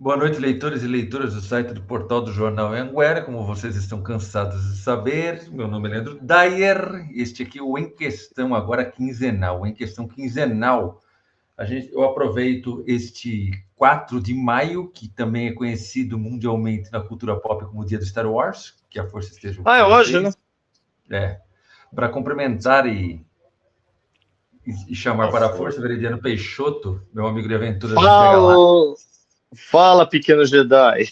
Boa noite, leitores e leitoras do site do portal do Jornal Anhanguera. Como vocês estão cansados de saber, meu nome é Leandro Dyer. Este aqui é o Em Questão, agora quinzenal. O Em Questão quinzenal. Eu aproveito este 4 de maio, que também é conhecido mundialmente na cultura pop como o dia do Star Wars, que a força esteja é com hoje, né? vocês. Para cumprimentar e chamar para a força, Veridiano Peixoto, meu amigo de aventuras do Chega Lá. Fala, pequeno Jedi.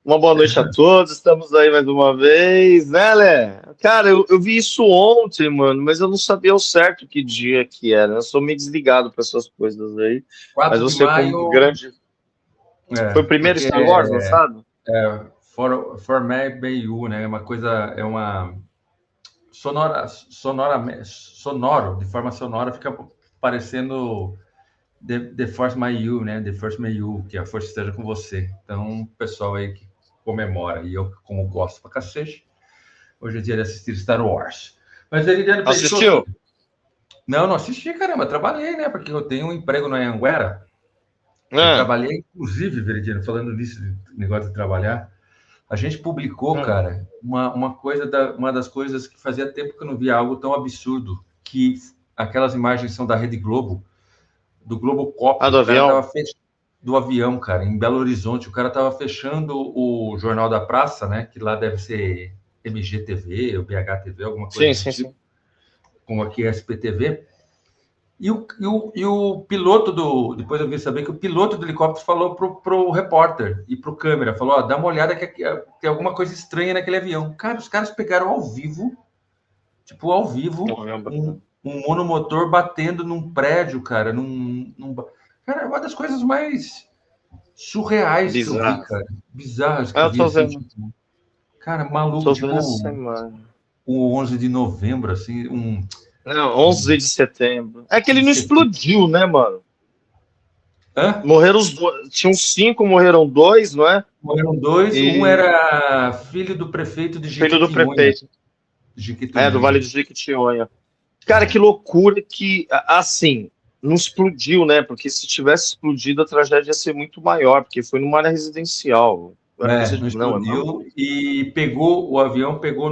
Uma boa noite a todos, estamos aí mais uma vez, né, Lé? Cara, eu vi isso ontem, mano, mas eu não sabia ao certo que dia que era. Eu sou meio desligado para essas coisas aí. 4 Mas de você, como maio, grande. Foi o primeiro porque Star Wars lançado? For Me Bayu, né? Uma coisa, é uma sonoro, de forma sonora, fica parecendo The Force My You, né? The Force May You, que a força esteja com você. Então, o pessoal aí que comemora, e eu, como gosto pra cacete, hoje é dia de assistir Star Wars. Mas, Veridiano Peixoto... Assistiu? Não assisti, caramba, trabalhei, né? Porque eu tenho um emprego na Anhanguera. Eu Ah, trabalhei, inclusive, Veridiano, falando nisso, de negócio de trabalhar, a gente publicou, cara, uma das coisas que fazia tempo que eu não via algo tão absurdo, que aquelas imagens são da Rede Globo, do Globocop, do o cara avião? tava do avião, cara, em Belo Horizonte, o cara tava fechando o Jornal da Praça, né, que lá deve ser MGTV ou BHTV, alguma coisa Sim, do sim, tipo, sim. como aqui é SPTV, e o piloto depois eu vi saber que o piloto do helicóptero falou pro repórter e pro câmera, falou, dá uma olhada que tem alguma coisa estranha naquele avião. Cara, os caras pegaram ao vivo, Um avião bacana. um monomotor batendo num prédio, cara, cara, é uma das coisas mais surreais que eu vi, Bizarro. cara. Bizarras que eu Eu vi, tô assim, vendo. tipo, cara, maluco, Tô vendo essa tipo semana. o 11 de novembro, assim, Não, um 11 de setembro. É que ele de não setembro. explodiu, né, mano? Hã? Morreram os dois. Tinham cinco, morreram dois, não é? Morreram dois, um E era filho do prefeito de filho do Jequitinhonha. prefeito. Do Vale Jequitinhonha. do Jequitinhonha. Cara, que loucura que, assim, não explodiu, né? Porque se tivesse explodido, a tragédia ia ser muito maior, porque foi numa área residencial. Não Não, é explodiu maluco. e o avião pegou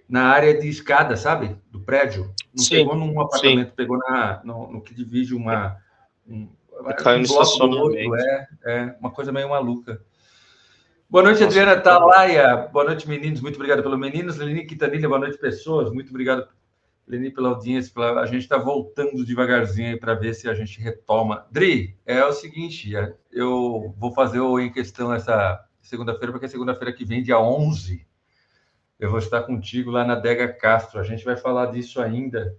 na área de escada, sabe? Do prédio. Não Sim, pegou num sim. apartamento, pegou no que divide um, E caiu no um bloco do outro. estacionamento. É uma coisa meio maluca. Boa noite, Nossa, Adriana puta merda. Talaia. Boa noite, meninos. Muito obrigado pelos meninos. Leni Quintanilha, boa noite, pessoas. Muito obrigado, Leni, pela audiência. A gente está voltando devagarzinho aí para ver se a gente retoma. Dri, é o seguinte, eu vou fazer o Em Questão essa segunda-feira, porque segunda-feira que vem, dia 11, eu vou estar contigo lá na Dega Castro. A gente vai falar disso ainda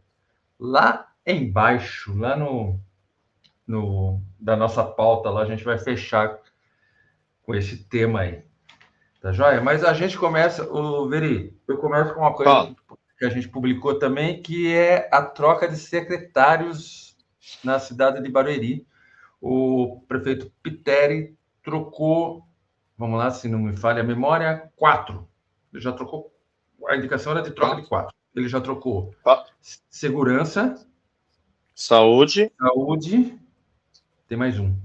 lá embaixo, lá da nossa pauta. Lá a gente vai fechar com esse tema aí. Tá joia? Mas a gente começa, Veri, eu começo com uma coisa Fala. que a gente publicou também, que é a troca de secretários na cidade de Barueri. O prefeito Piteri trocou, vamos lá, se não me falha a memória, 4. Ele já trocou, a indicação era de troca de Quatro. 4. Ele já trocou Quatro. segurança, Saúde. saúde, tem mais um.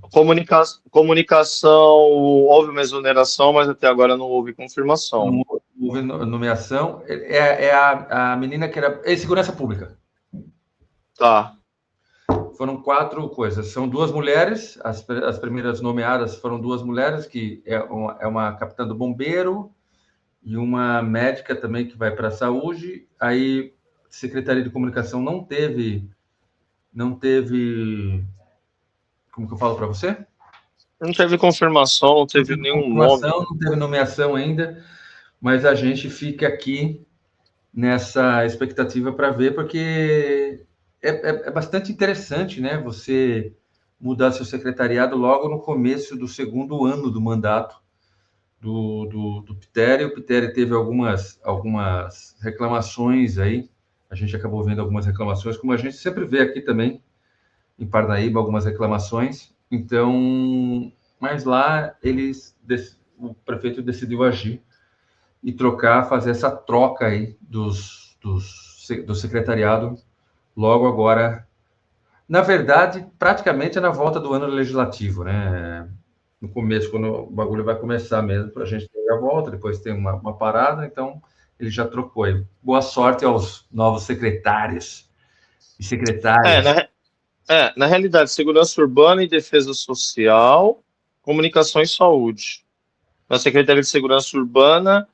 Comunicação, houve uma exoneração, mas até agora não houve confirmação. Não houve nomeação. A menina que era. É segurança pública. Tá. Foram 4 coisas. São 2 mulheres, as primeiras nomeadas foram 2 mulheres, que é uma capitã do bombeiro e uma médica também que vai para a saúde. Aí, Secretaria de Comunicação não teve, como que eu falo para você? Não teve confirmação, não Não teve teve nenhum confirmação, nome. não teve nomeação ainda, mas a gente fica aqui nessa expectativa para ver, porque é bastante interessante, né? Você mudar seu secretariado logo no começo do segundo ano do mandato do Pitério. O Pitério teve algumas reclamações aí, a gente acabou vendo algumas reclamações, como a gente sempre vê aqui também, em Parnaíba, algumas reclamações. Então, mas lá o prefeito decidiu agir e fazer essa troca aí do secretariado logo agora Na verdade, praticamente é na volta do ano legislativo, né? No começo, quando o bagulho vai começar mesmo, para a gente ter a volta, depois tem uma parada, então ele já trocou aí. Boa sorte aos novos secretários e É, secretárias. na realidade, segurança urbana e defesa social, comunicação e saúde. Na Secretaria de Segurança Urbana,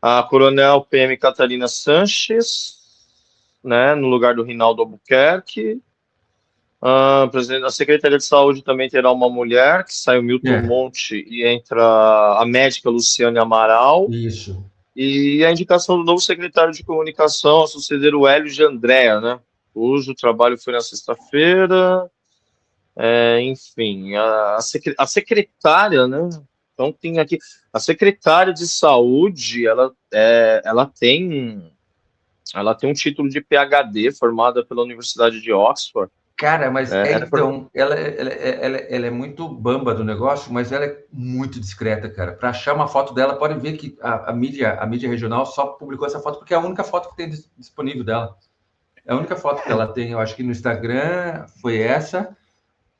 a Coronel PM Catarina Sanches, né, no lugar do Rinaldo Albuquerque. Presidente da Secretaria de Saúde também terá uma mulher, que sai o Milton É, Monte e entra a médica Luciane Amaral. isso. E a indicação do novo secretário de comunicação a suceder o Hélio de Andréa, né? Cujo trabalho foi na sexta-feira. Enfim, a secretária, né? Então tem aqui a secretária de saúde, ela tem um título de PhD formada pela Universidade de Oxford. Cara, mas Né? então, ela é muito bamba do negócio, mas ela é muito discreta, cara. Para achar uma foto dela, pode ver que a mídia regional só publicou essa foto porque é a única foto que tem disponível dela. É a única foto que ela tem, eu acho que no Instagram foi essa,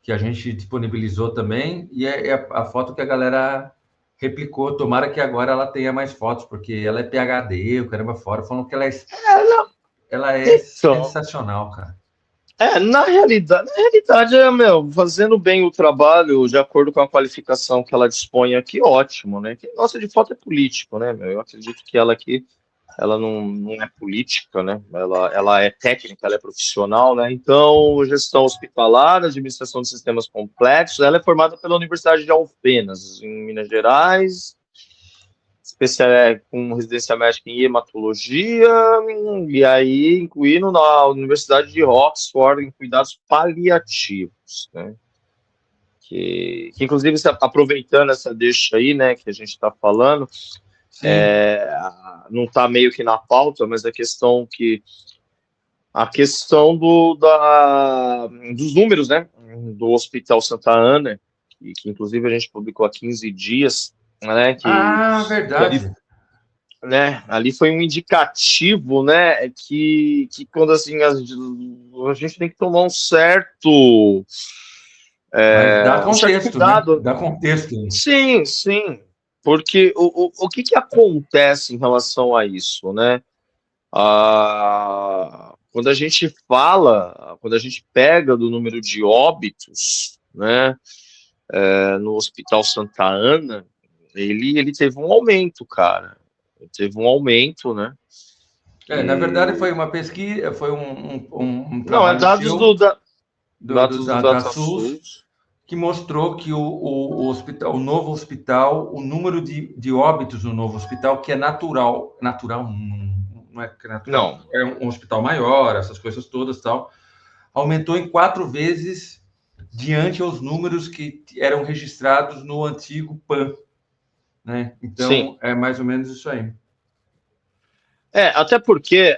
que a gente disponibilizou também, e é a foto que a galera replicou. Tomara que agora ela tenha mais fotos, porque ela é PhD, o caramba fora, falando que ela é Então, sensacional, cara. na realidade, meu, fazendo bem o trabalho de acordo com a qualificação que ela dispõe aqui, ótimo, né? Quem gosta de foto é político, né, meu? Eu acredito que ela aqui, ela não é política, né? Ela é técnica, ela é profissional, né? Então, gestão hospitalar, administração de sistemas complexos, ela é formada pela Universidade de Alfenas, em Minas Gerais, com residência médica em hematologia, e aí incluindo na Universidade de Oxford em cuidados paliativos, né? Que inclusive, aproveitando essa deixa aí, né, que a gente está falando, Sim. não está meio que na pauta, mas a questão dos números, né, do Hospital Santa Ana, que inclusive a gente publicou há 15 dias, né, Ah, que ali, verdade. né, ali foi um indicativo, né, que quando assim a gente tem que tomar Mas dá um certo contexto, né? cuidado. Dá contexto. Sim, sim, porque o que acontece em relação a isso, né? Quando a gente pega do número de óbitos, né, no Hospital Santa Ana, ele teve um aumento, cara. Ele teve um aumento, né? Na verdade, foi E uma pesquisa, foi um não, é trabalho dados seu dados do da DataSul. SUS que mostrou que o hospital, o novo hospital, o número de óbitos no novo hospital, que é natural não é que é natural, Não, é um hospital maior, essas coisas todas tal, aumentou em 4 vezes diante aos números que eram registrados no antigo PAN, né? sim. Então, é mais ou menos isso aí. Até porque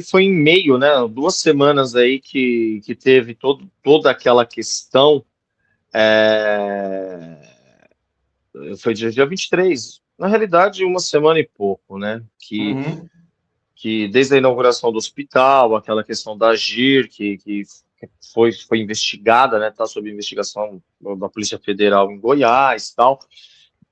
foi em meio, né? 2 semanas aí que teve toda aquela questão. é, Foi dia 23. Na realidade, 1 semana e pouco, né? Uhum. Que desde a inauguração do hospital, aquela questão da AGIR, que foi investigada, né? Está sob investigação da Polícia Federal em Goiás e tal.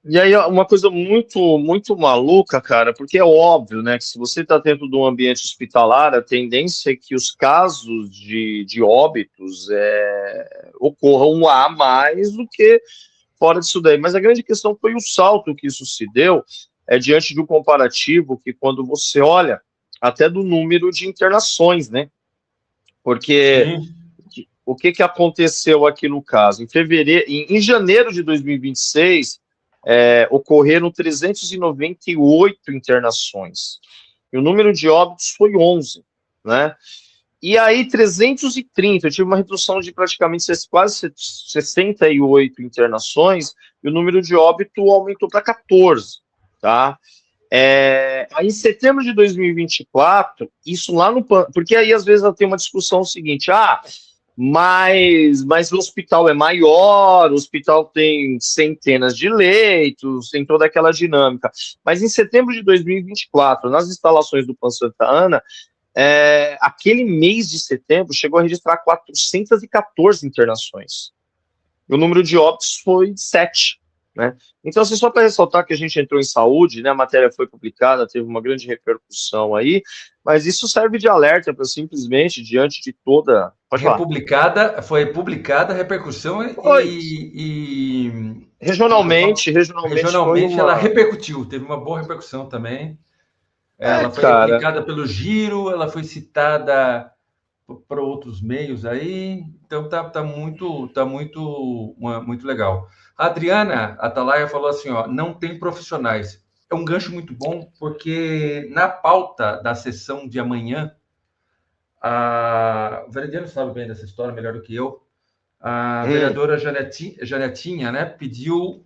E aí, uma coisa muito, muito maluca, cara, porque é óbvio, né, que se você está dentro de um ambiente hospitalar, a tendência é que os casos de óbitos ocorram lá mais do que fora disso daí. Mas a grande questão foi o salto que isso se deu diante de um comparativo que, quando você olha, até do número de internações, né? Porque Sim. o que aconteceu aqui no caso? Em janeiro de 2026, ocorreram 398 internações. E o número de óbitos foi 11, né? E aí, 330, eu tive uma redução de praticamente quase 68 internações, e o número de óbito aumentou para 14, tá? Aí, em setembro de 2024, isso lá no... Porque aí, às vezes, tem uma discussão seguinte, mas o hospital é maior, o hospital tem centenas de leitos, tem toda aquela dinâmica. Mas em setembro de 2024, nas instalações do Pan Santa Ana, aquele mês de setembro chegou a registrar 414 internações. E o número de óbitos foi 7. Né? Então, assim, só para ressaltar que a gente entrou em saúde, né, a matéria foi publicada, teve uma grande repercussão aí, mas isso serve de alerta para simplesmente, diante de toda... Pode falar. Foi publicada a repercussão Regionalmente foi regionalmente ela uma... repercutiu, teve uma boa repercussão também. Ela foi replicada pelo Giro, ela foi citada para outros meios aí, então tá muito legal. A Adriana Atalaia falou assim, ó, não tem profissionais. É um gancho muito bom, porque na pauta da sessão de amanhã, o Veridiano sabe bem dessa história, melhor do que eu, a vereadora Janetinha, né, pediu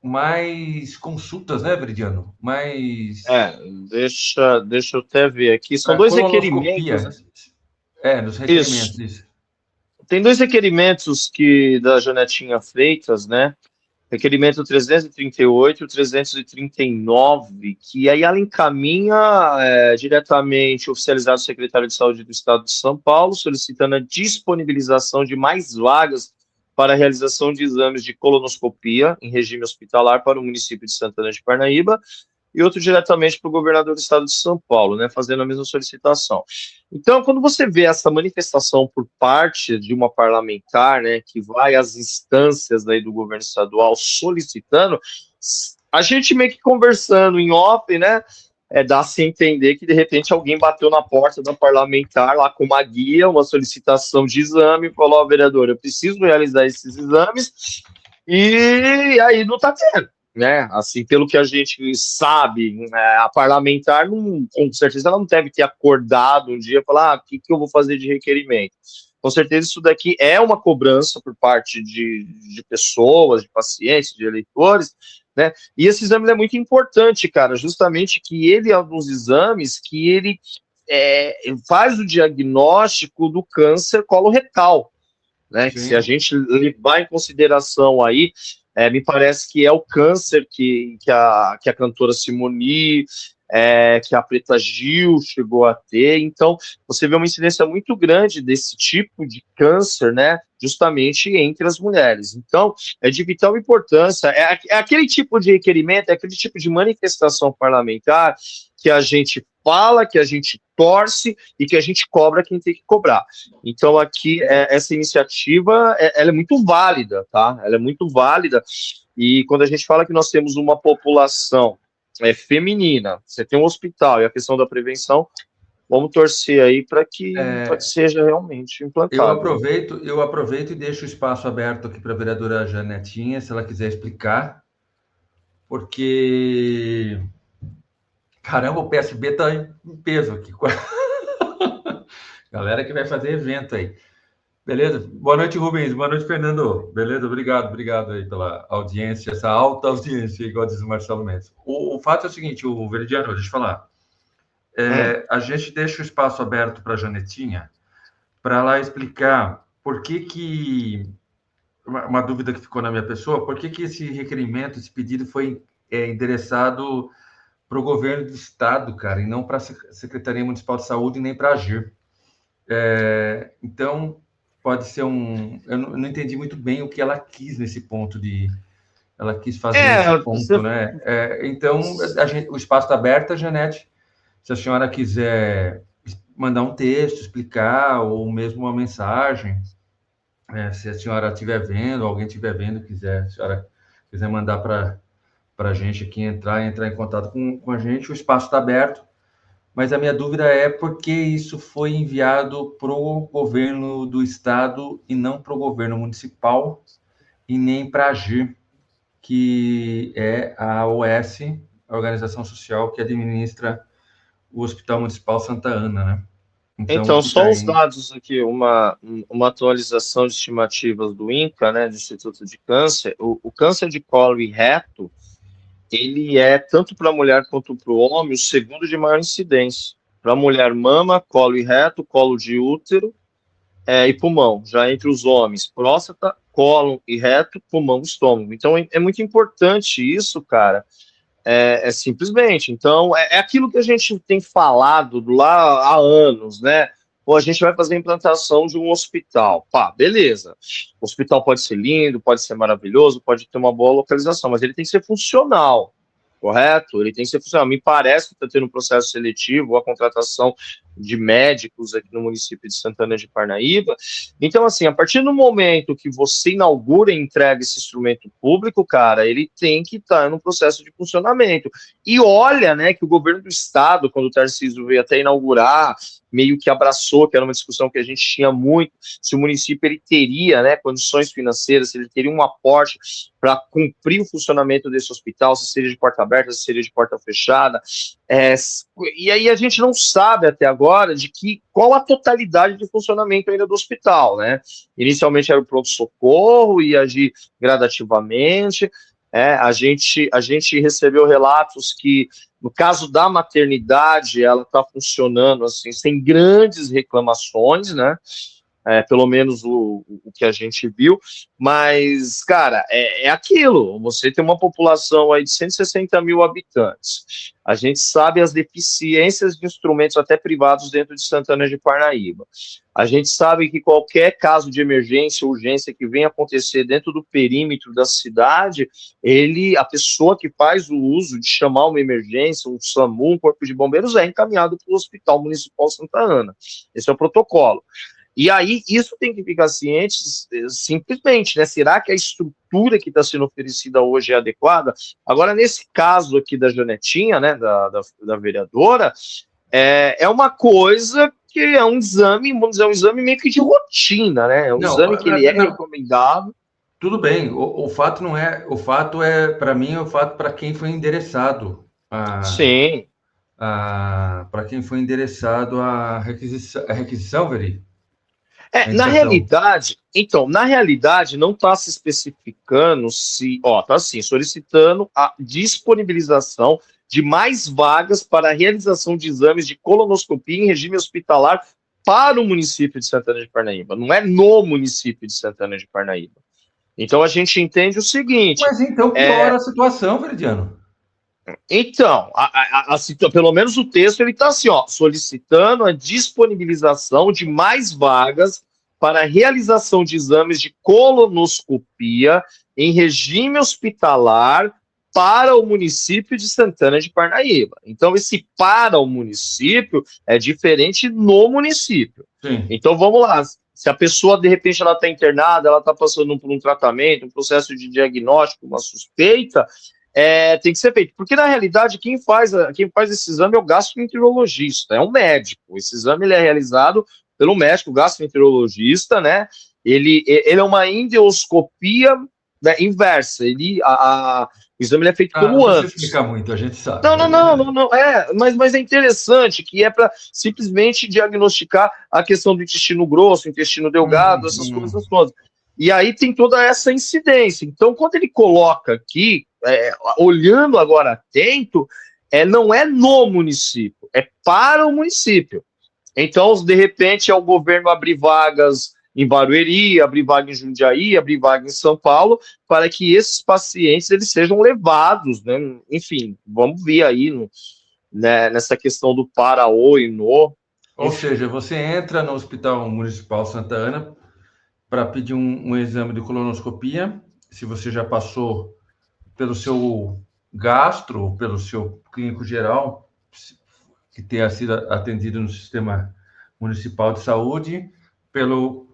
mais consultas, né, Veridiano? Deixa eu até ver aqui. São 2 requerimentos. Nos requerimentos, isso. Tem 2 requerimentos que da Janetinha feitas, né? Requerimento 338 e 339, que aí ela encaminha diretamente oficializado ao secretário de Saúde do Estado de São Paulo, solicitando a disponibilização de mais vagas para a realização de exames de colonoscopia em regime hospitalar para o município de Santana de Parnaíba, e outro diretamente para o governador do Estado de São Paulo, né, fazendo a mesma solicitação. Então, quando você vê essa manifestação por parte de uma parlamentar, né, que vai às instâncias aí do governo estadual solicitando, a gente meio que conversando em off, né, dá-se a entender que, de repente, alguém bateu na porta da parlamentar lá com uma guia, uma solicitação de exame, e falou, ó, vereador, eu preciso realizar esses exames, e aí não está tendo. Né? Assim, pelo que a gente sabe, a parlamentar, com certeza, ela não deve ter acordado um dia e falar, o que eu vou fazer de requerimento? Com certeza, isso daqui é uma cobrança por parte de pessoas, de pacientes, de eleitores, né? E esse exame é muito importante, cara, justamente que ele é um dos exames que ele faz o diagnóstico do câncer coloretal, né? Que se a gente levar em consideração aí, me parece que é o câncer que a cantora Simone, que a Preta Gil chegou a ter. Então, você vê uma incidência muito grande desse tipo de câncer, né, justamente entre as mulheres. Então, é de vital importância. É aquele tipo de requerimento, é aquele tipo de manifestação parlamentar que a gente fala, que a gente torce e que a gente cobra quem tem que cobrar. Então, aqui, essa iniciativa, ela é muito válida, tá? Ela é muito válida, e quando a gente fala que nós temos uma população feminina, você tem um hospital e a questão da prevenção, vamos torcer aí para que seja realmente implantado. Eu aproveito e deixo o espaço aberto aqui para a vereadora Janetinha, se ela quiser explicar, porque... Caramba, o PSB está em peso aqui. Galera que vai fazer evento aí. Beleza? Boa noite, Rubens. Boa noite, Fernando. Beleza? Obrigado aí pela audiência, essa alta audiência, igual diz o Marcelo Mendes. O fato é o seguinte, o Veridiano, deixa eu falar. A gente deixa o espaço aberto para a Janetinha, para ela explicar por que uma dúvida que ficou na minha pessoa, por que esse requerimento, esse pedido foi endereçado para o governo do estado, cara, e não para a Secretaria Municipal de Saúde, nem para a AGIR. Então, pode ser eu não entendi muito bem o que ela quis nesse ponto ela quis fazer esse ponto, né? Então, o espaço está aberto, Janete. Se a senhora quiser mandar um texto, explicar, ou mesmo uma mensagem, se a senhora estiver vendo, alguém estiver vendo, a senhora quiser mandar para a gente aqui entrar em contato com a gente, o espaço está aberto, mas a minha dúvida é por que isso foi enviado para o governo do estado e não para o governo municipal e nem para a AGIR, que é a OS, a organização social que administra o Hospital Municipal Santa Ana, né? Então só os dados aqui, uma atualização de estimativas do INCA, né, do Instituto de Câncer. O câncer de colo e reto, ele é, tanto para a mulher quanto para o homem, o segundo de maior incidência. Para a mulher, mama, colo e reto, colo de útero e pulmão. Já entre os homens, próstata, colo e reto, pulmão e estômago. Então, é muito importante isso, cara, Simplesmente. Então, é aquilo que a gente tem falado lá há anos, né? Pô, a gente vai fazer a implantação de um hospital. Pá, beleza. O hospital pode ser lindo, pode ser maravilhoso, pode ter uma boa localização, mas ele tem que ser funcional, correto? Ele tem que ser funcional. Me parece que está tendo um processo seletivo, a contratação de médicos aqui no município de Santana de Parnaíba. Então, assim, a partir do momento que você inaugura e entrega esse instrumento público, cara, ele tem que estar no processo de funcionamento. E olha, né, que o governo do estado, quando o Tarcísio veio até inaugurar, meio que abraçou, que era uma discussão que a gente tinha muito, se o município ele teria, né, condições financeiras, se ele teria um aporte para cumprir o funcionamento desse hospital, se seria de porta aberta, se seria de porta fechada. E aí a gente não sabe até agora qual a totalidade de funcionamento ainda do hospital, né? Inicialmente era o pronto-socorro, ia agir gradativamente. A gente recebeu relatos que, no caso da maternidade, ela está funcionando assim, sem grandes reclamações, né? Pelo menos o que a gente viu, mas, cara, é aquilo, você tem uma população aí de 160 mil habitantes, a gente sabe as deficiências de instrumentos até privados dentro de Santana de Parnaíba, a gente sabe que qualquer caso de emergência, urgência que venha acontecer dentro do perímetro da cidade, a pessoa que faz o uso de chamar uma emergência, um SAMU, um corpo de bombeiros, é encaminhado para o Hospital Municipal Santa Ana, esse é o protocolo. E aí, isso tem que ficar ciente, simplesmente, né? Será que a estrutura que está sendo oferecida hoje é adequada? Agora, nesse caso aqui da Janetinha, né, da vereadora, é uma coisa que é um exame, vamos dizer, um exame meio que de rotina, né? É um exame que ele é recomendado. Tudo bem, o fato não é, o fato é, para mim, o fato para quem foi endereçado. Sim. Para quem foi endereçado a requisição, Veri? Na realidade, não está se especificando se, está assim, solicitando a disponibilização de mais vagas para a realização de exames de colonoscopia em regime hospitalar para o município de Santana de Parnaíba, não é no município de Santana de Parnaíba. Então a gente entende o seguinte. Mas então piora a situação, Veridiano. Então, pelo menos o texto ele está assim, solicitando a disponibilização de mais vagas para a realização de exames de colonoscopia em regime hospitalar para o município de Santana de Parnaíba. Então, esse para o município é diferente no município. Sim. Então, vamos lá. Se a pessoa, de repente, ela está internada, ela está passando por um tratamento, um processo de diagnóstico, uma suspeita, tem que ser feito. Porque, na realidade, quem faz esse exame é o gastroenterologista, é um médico. Esse exame ele é realizado pelo médico gastroenterologista, né? Ele é uma endoscopia, né, inversa. O exame é feito pelo ânus. Não precisa explicar muito, a gente sabe. Não. Mas é interessante que é para simplesmente diagnosticar a questão do intestino grosso, intestino delgado, essas coisas todas. E aí tem toda essa incidência. Então, quando ele coloca aqui, olhando agora atento, não é no município, é para o município. Então, de repente, é o governo abrir vagas em Barueri, abrir vaga em Jundiaí, abrir vaga em São Paulo, para que esses pacientes eles sejam levados, né? Enfim, vamos ver aí nessa questão do para o e no. Ou seja, você entra no Hospital Municipal Santa Ana para pedir um exame de colonoscopia, se você já passou pelo seu gastro, pelo seu clínico geral, que tenha sido atendido no Sistema Municipal de Saúde, pelo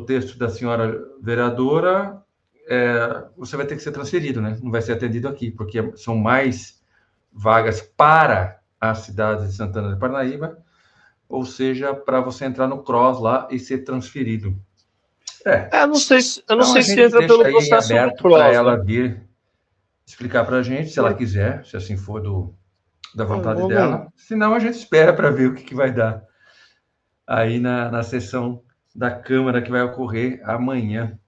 texto da senhora vereadora, você vai ter que ser transferido, né? Não vai ser atendido aqui, porque são mais vagas para a cidade de Santana de Parnaíba, ou seja, para você entrar no CROSS lá e ser transferido. Eu não sei se entra pelo processo do CROSS. Para ela vir explicar para a gente, se ela quiser, se assim for da vontade dela. Senão, a gente espera para ver o que vai dar aí na sessão da Câmara que vai ocorrer amanhã.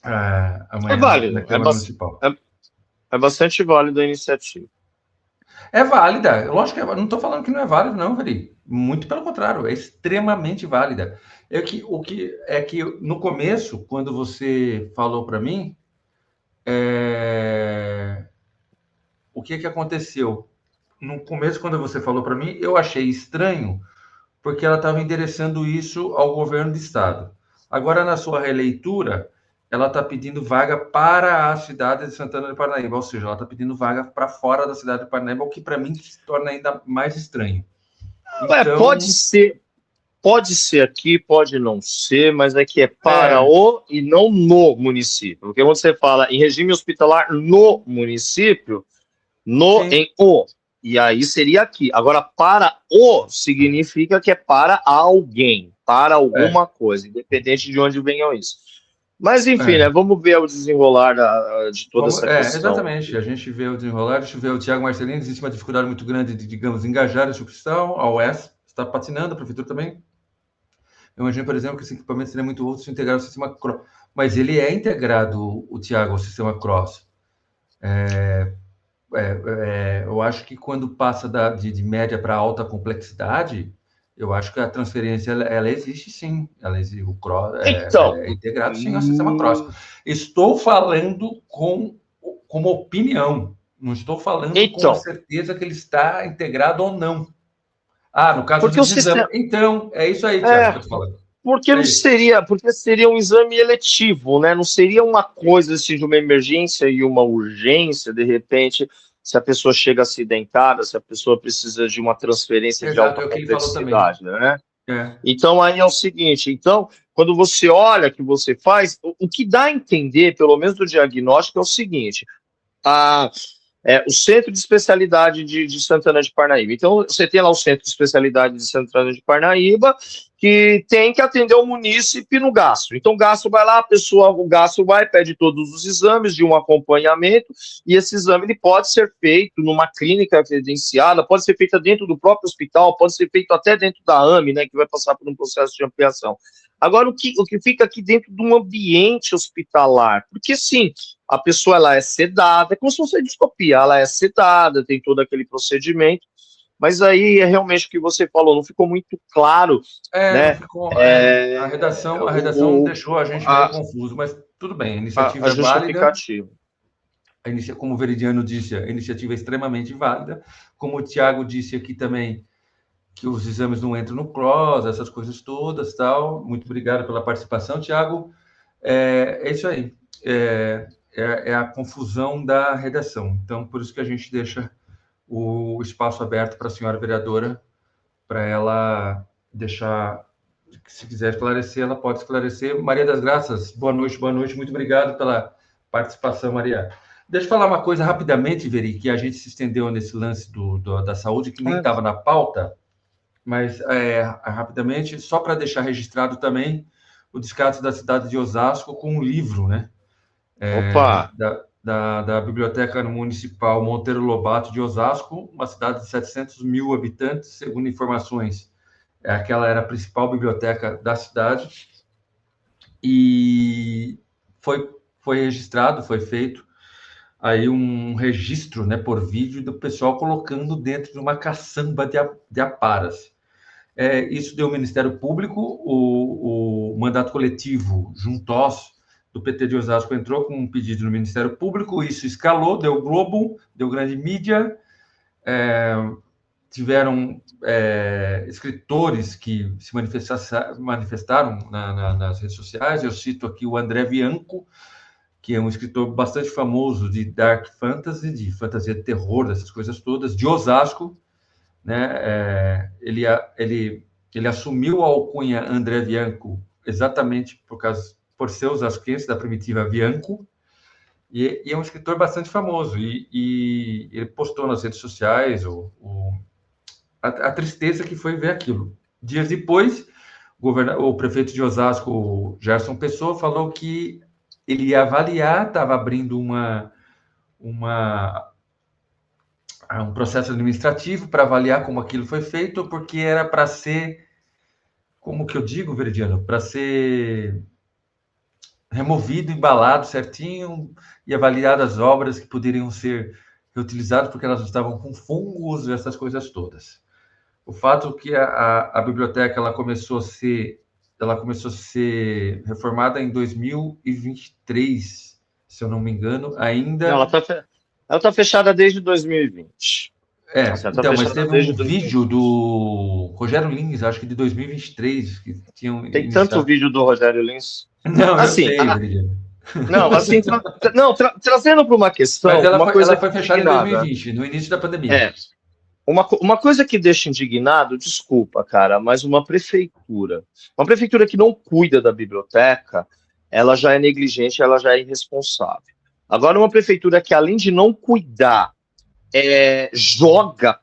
É válido. Na Câmara Municipal. É bastante válida a iniciativa. É válida. Lógico que não estou falando que não é válido, não, Veri. Muito pelo contrário, é extremamente válida. Que no começo, quando você falou para mim, o que aconteceu? No começo, quando você falou para mim, eu achei estranho, porque ela estava endereçando isso ao governo do estado. Agora, na sua releitura, ela está pedindo vaga para a cidade de Santana de Parnaíba, ou seja, ela está pedindo vaga para fora da cidade de Parnaíba, o que para mim se torna ainda mais estranho. Então, pode ser aqui, pode não ser, mas é que é para o e não no município. Porque quando você fala em regime hospitalar no município, no sim, em o, e aí seria aqui. Agora, para o significa que é para alguém, para alguma coisa, independente de onde venham isso. Mas, enfim, né, vamos ver o desenrolar de toda essa questão. exatamente. A gente vê o desenrolar, a gente vê o Thiago Marcelino, existe uma dificuldade muito grande de, digamos, engajar a instituição, a UES está patinando, a prefeitura também. Eu imagino, por exemplo, que esse equipamento seria muito útil se integrar ao sistema Cross. Mas ele é integrado, o Thiago, ao sistema Cross. Eu acho que quando passa de média para alta complexidade, eu acho que a transferência ela existe sim. Ela existe, o Cross Então, é integrado sim ao sistema Cross. Estou falando como opinião, não estou falando com a certeza que ele está integrado ou não. No caso porque o dos exames. sistema. Então, é isso aí, Thiago, que eu estou falando. Porque não seria, porque seria um exame eletivo, né? Não seria uma coisa assim de uma emergência e uma urgência, de repente, se a pessoa chega acidentada, se a pessoa precisa de uma transferência de Exato, alta é o que ele falou também. complexidade, né? Então aí é o seguinte, então, quando você olha que você faz, o que dá a entender, pelo menos do diagnóstico, é o seguinte: o Centro de Especialidade de Santana de Parnaíba. Então, você tem lá o Centro de Especialidade de Santana de Parnaíba, que tem que atender o munícipe no gastro. Então, o gastro vai lá, o gastro vai, pede todos os exames de um acompanhamento, e esse exame ele pode ser feito numa clínica credenciada, pode ser feito dentro do próprio hospital, pode ser feito até dentro da AME, né, que vai passar por um processo de ampliação. Agora, o que fica aqui dentro de um ambiente hospitalar? Porque, sim, a pessoa ela é sedada, é como se fosse distopia, ela é sedada, tem todo aquele procedimento, mas aí é realmente o que você falou, não ficou muito claro, né? Não ficou, a redação deixou a gente meio confuso, mas tudo bem, a iniciativa é válida. Como o Veridiano disse, a iniciativa é extremamente válida. Como o Tiago disse aqui também, que os exames não entram no CROSS, essas coisas todas, tal. Muito obrigado pela participação, Tiago. É isso aí. É a confusão da redação. Então, por isso que a gente deixa o espaço aberto para a senhora vereadora, para ela deixar, se quiser esclarecer, ela pode esclarecer. Maria das Graças, boa noite, muito obrigado pela participação, Maria. Deixa eu falar uma coisa rapidamente, Veri, que a gente se estendeu nesse lance da saúde, que nem estava na pauta, mas rapidamente, só para deixar registrado também o descarte da cidade de Osasco com um livro, né? Da Biblioteca Municipal Monteiro Lobato de Osasco, uma cidade de 700 mil habitantes, segundo informações. Aquela era a principal biblioteca da cidade. E foi registrado, foi feito aí um registro, né, por vídeo do pessoal colocando dentro de uma caçamba de aparas. Isso deu ao Ministério Público, o mandato coletivo Juntós do PT de Osasco entrou com um pedido no Ministério Público, isso escalou, deu Globo, deu grande mídia, tiveram escritores que se manifestaram nas redes sociais. Eu cito aqui o André Bianco, que é um escritor bastante famoso de dark fantasy, de fantasia de terror, dessas coisas todas, de Osasco, né? Ele assumiu a alcunha André Bianco exatamente por ser osasquense da primitiva Bianco, e é um escritor bastante famoso, e ele postou nas redes sociais a tristeza que foi ver aquilo. Dias depois, o prefeito de Osasco, Gerson Pessoa, falou que ele ia avaliar, estava abrindo um processo administrativo para avaliar como aquilo foi feito, porque era para ser, como que eu digo, Veridiano, para ser removido, embalado certinho e avaliado as obras que poderiam ser reutilizadas, porque elas estavam com fungos, essas coisas todas. O fato que a biblioteca ela começou a ser reformada em 2023, se eu não me engano, ainda. Ela está fechada desde 2020. Então, mas teve um vídeo do Rogério Lins, acho que de 2023, que tinham Tem tanto vídeo do Rogério Lins. Não, assim, eu sei, Virgílio. Não, assim, trazendo para uma questão... Mas ela coisa foi fechada em 2020, no início da pandemia. Uma coisa que deixa indignado, desculpa, cara, mas uma prefeitura que não cuida da biblioteca, ela já é negligente, ela já é irresponsável. Agora, uma prefeitura que, além de não cuidar,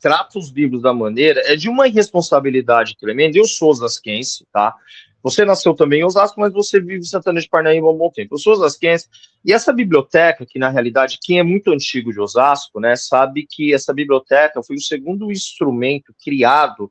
trata os livros da maneira, é de uma irresponsabilidade tremenda. Eu sou osasquense, tá? Você nasceu também em Osasco, mas você vive em Santana de Parnaíba há um bom tempo. Eu sou osasquense, e essa biblioteca, que na realidade, quem é muito antigo de Osasco, né, sabe que essa biblioteca foi o segundo instrumento criado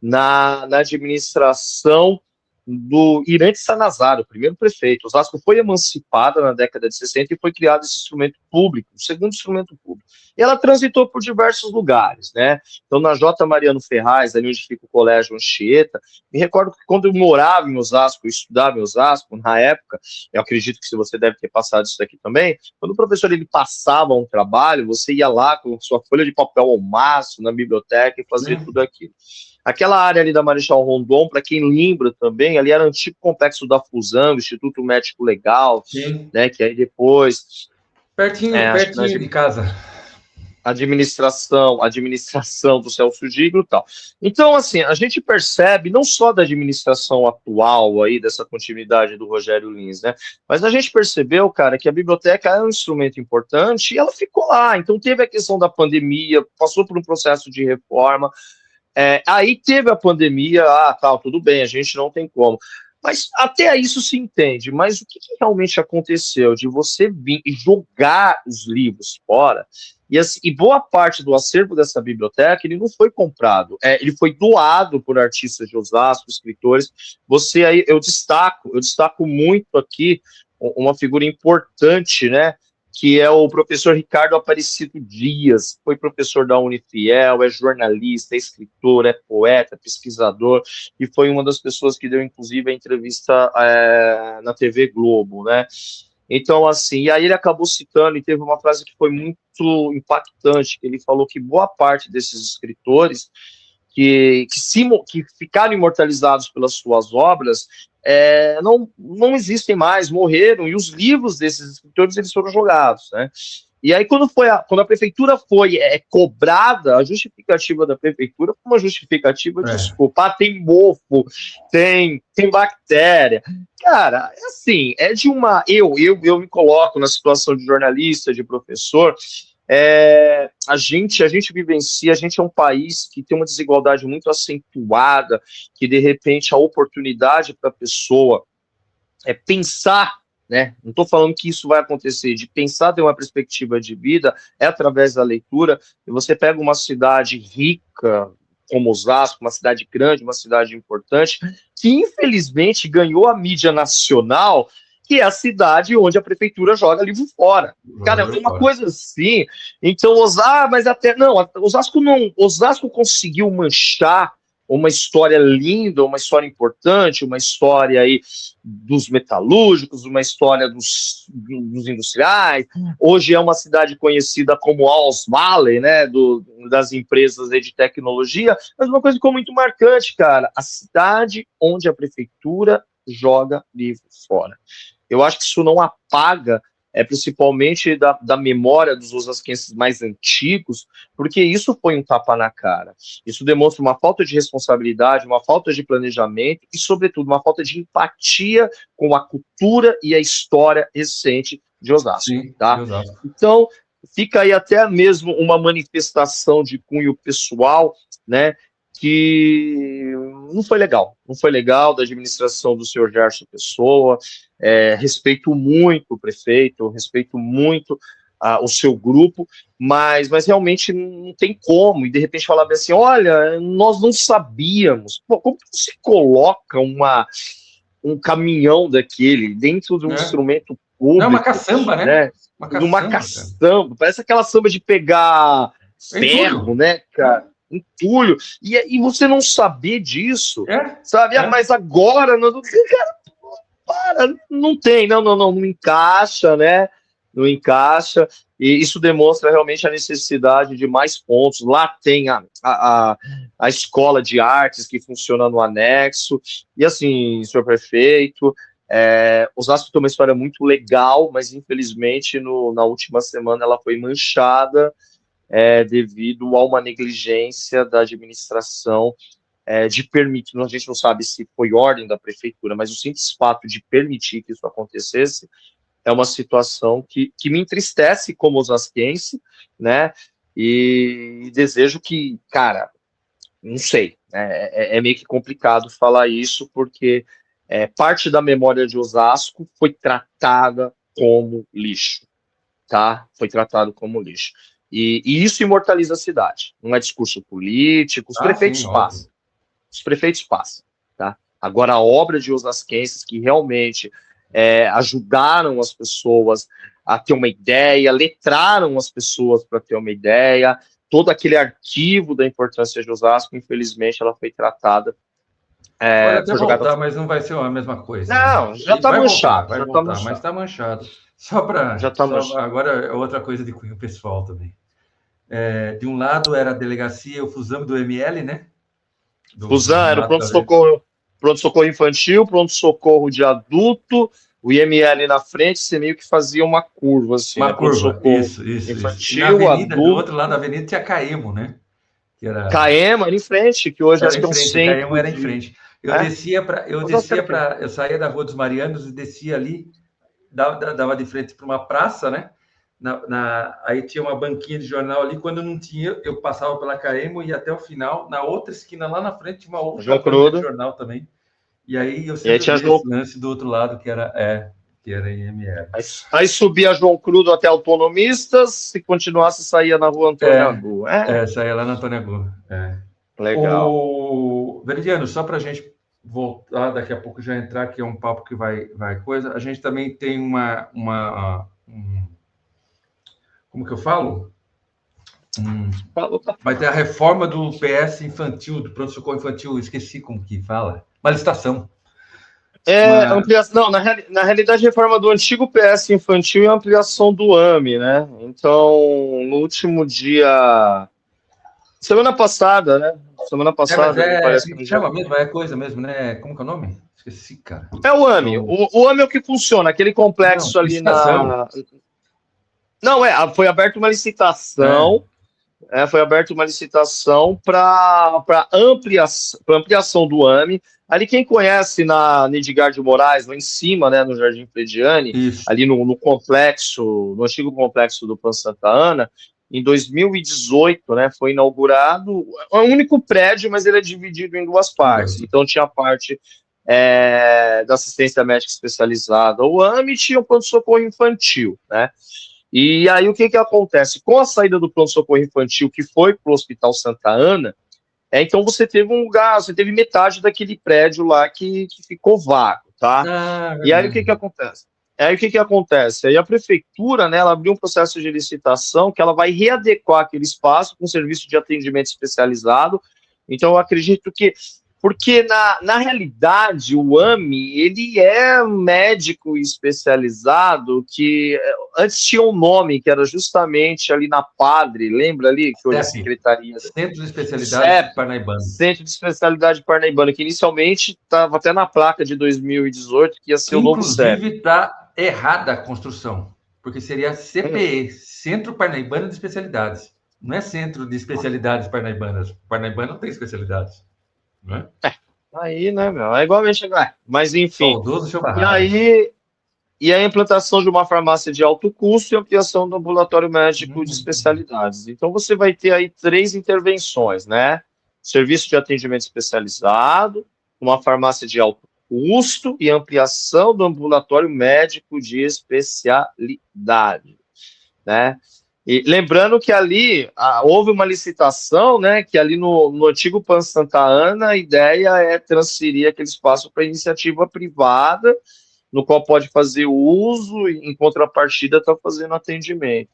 na administração do Irante Sanazaro, o primeiro prefeito. Osasco foi emancipada na década de 60 e foi criado esse instrumento público, o segundo instrumento público. E ela transitou por diversos lugares, né? Então, na J. Mariano Ferraz, ali onde fica o Colégio Anchieta, me recordo que quando eu morava em Osasco, eu estudava em Osasco, na época, eu acredito que você deve ter passado isso daqui também, quando o professor ele passava um trabalho, você ia lá com sua folha de papel ao maço na biblioteca e fazia tudo aquilo. Aquela área ali da Marechal Rondon, para quem lembra também, ali era o antigo complexo da Fusão, Instituto Médico Legal, né, que aí depois... Pertinho de casa. Administração do Celso Diglo e tal. Então, assim, a gente percebe, não só da administração atual aí, dessa continuidade do Rogério Lins, né, mas a gente percebeu, cara, que a biblioteca é um instrumento importante e ela ficou lá. Então, teve a questão da pandemia, passou por um processo de reforma, aí teve a pandemia, tal, tudo bem, a gente não tem como. Mas até isso se entende. Mas o que realmente aconteceu de você vir e jogar os livros fora? E boa parte do acervo dessa biblioteca, ele não foi comprado, ele foi doado por artistas de Osasco, escritores. Você aí, eu destaco muito aqui uma figura importante, né? Que é o professor Ricardo Aparecido Dias, foi professor da Unifiel, é jornalista, é escritor, é poeta, pesquisador, e foi uma das pessoas que deu, inclusive, a entrevista na TV Globo, né? Então, assim, e aí ele acabou citando, e teve uma frase que foi muito impactante, que ele falou que boa parte desses escritores que ficaram imortalizados pelas suas obras, não existem mais, morreram, e os livros desses escritores eles foram jogados, né? E aí, quando a prefeitura foi cobrada, a justificativa da prefeitura foi uma justificativa, desculpa, tem mofo, tem bactéria. Cara, assim, eu me coloco na situação de jornalista, de professor, a gente vivencia, a gente é um país que tem uma desigualdade muito acentuada, que de repente a oportunidade para a pessoa pensar, né? Não estou falando que isso vai acontecer, de pensar, ter uma perspectiva de vida, através da leitura. E você pega uma cidade rica, como Osasco, uma cidade grande, uma cidade importante, que infelizmente ganhou a mídia nacional, que é a cidade onde a prefeitura joga livro fora. Cara, é uma coisa assim. Então, Osasco conseguiu manchar uma história linda, uma história importante, uma história aí dos metalúrgicos, uma história dos industriais. Hoje é uma cidade conhecida como Alls Valley, né, das empresas de tecnologia, mas uma coisa que ficou muito marcante, cara, a cidade onde a prefeitura joga livro fora. Eu acho que isso não apaga, principalmente da memória dos osasquenses mais antigos, porque isso foi um tapa na cara. Isso demonstra uma falta de responsabilidade, uma falta de planejamento e, sobretudo, uma falta de empatia com a cultura e a história recente de Osasco. Sim, tá? de Osasco. Então, fica aí até mesmo uma manifestação de cunho pessoal, né, que não foi legal da administração do senhor Gerson Pessoa. Respeito muito o prefeito, respeito muito o seu grupo, mas realmente não tem como, e de repente falar bem assim, olha, nós não sabíamos. Pô, como que você coloca um caminhão daquele dentro de um instrumento público? É uma caçamba, né? Uma caçamba, parece aquela samba de pegar ferro, né, cara? Entulho, e você não saber disso, sabe? Mas agora, cara, não tem, não encaixa, né? não encaixa, e isso demonstra realmente a necessidade de mais pontos. Lá tem a escola de artes que funciona no anexo, e assim, senhor prefeito, Osasco tem uma história muito legal, mas infelizmente na última semana ela foi manchada devido a uma negligência da administração de permitir, a gente não sabe se foi ordem da prefeitura, mas o simples fato de permitir que isso acontecesse é uma situação que me entristece como osasquense, né, e desejo que, cara, não sei, é meio que complicado falar isso, porque parte da memória de Osasco foi tratada como lixo, tá? Foi tratado como lixo. E isso imortaliza a cidade, não é discurso político, os prefeitos Sim, óbvio. passam, tá? Agora, a obra de osasquenses que realmente ajudaram as pessoas a ter uma ideia, letraram as pessoas para ter uma ideia, todo aquele arquivo da importância de Osasco, infelizmente, ela foi tratada, Pode até foi jogada voltar, fora. mas não vai ser a mesma coisa, né? Não, já está manchado, Vai já está voltar, mas manchado, está manchado. já está manchado. Agora é outra coisa de cunho pessoal também. De um lado era a delegacia, o Fusam do ML, né? Fusan Do era o lado da pronto-socorro infantil, pronto-socorro de adulto, o IML na frente, você meio que fazia uma curva, assim, né? uma curva, Pronto-socorro isso. E na infantil, avenida, do adulto, outro lado da avenida tinha Caemo, né? Que CAEMA era em frente, que hoje era acho em que é um frente, o Caemo centro era em de... frente. É? Eu saía da Rua dos Marianos e descia ali, dava de frente para uma praça, né? Aí tinha uma banquinha de jornal ali. Quando não tinha, eu passava pela Caemo e ia até o final. Na outra esquina, lá na frente, tinha uma outra João banca de Crudo. jornal também. E aí eu E aí sempre tinha vi João... esse lance do outro lado, que era IML. Aí subia João Crudo até Autonomistas, se continuasse, saía na rua Antônio Agu. Saía lá na Antônia Gu. Legal. O Veridiano, só para a gente voltar, daqui a pouco já entrar, que é um papo que vai coisa, a gente também tem como que eu falo? Vai ter a reforma do PS infantil, do pronto-socorro infantil, esqueci como que fala. Uma licitação. Ampliação, não, na realidade, a reforma do antigo PS infantil e a ampliação do AME, né? Então, no último dia. Semana passada, né? Semana passada, me parece que no dia. Chama mesmo, é coisa mesmo, né? Como que é o nome? Esqueci, cara. É o AME. O AME é o que funciona, aquele complexo ali licitação. na. Não, foi aberta uma licitação. Foi aberta uma licitação para ampliação do AME. Ali, quem conhece na Edgar de Moraes, lá em cima, né, no Jardim Frediani, ali no complexo, no antigo complexo do Pan Santa Ana, em 2018, né, foi inaugurado, é um único prédio, mas ele é dividido em duas partes. Então, tinha a parte da assistência médica especializada, o AME, e tinha o pronto-socorro infantil, né? E aí, o que acontece? Com a saída do pronto-socorro infantil, que foi para o Hospital Santa Ana, então você teve um lugar, você teve metade daquele prédio lá que ficou vago, tá? E aí, o que acontece? Aí a prefeitura, né, ela abriu um processo de licitação que ela vai readequar aquele espaço com serviço de atendimento especializado. Então, eu acredito que porque, na realidade, o AME, ele é um médico especializado que antes tinha um nome, que era justamente ali na Padre, lembra ali? Que hoje é Secretaria... Centro de Especialidade Parnaibano. Centro de Especialidade Parnaibano, que inicialmente estava até na placa de 2018, que ia ser o novo CEP. Inclusive, está errada a construção, porque seria CPE, Centro Parnaibano de Especialidades. Não é Centro de Especialidades Parnaibanas. Parnaibano não tem especialidades. Né? Aí, né, meu? É igualmente, mas enfim. E a implantação de uma farmácia de alto custo e ampliação do ambulatório médico de especialidades. Então, você vai ter aí 3 intervenções, né? Serviço de atendimento especializado, uma farmácia de alto custo e ampliação do ambulatório médico de especialidade, né? E lembrando que ali houve uma licitação, né, que ali no antigo Pan Santa Ana, a ideia é transferir aquele espaço para iniciativa privada, no qual pode fazer uso e, em contrapartida, está fazendo atendimento.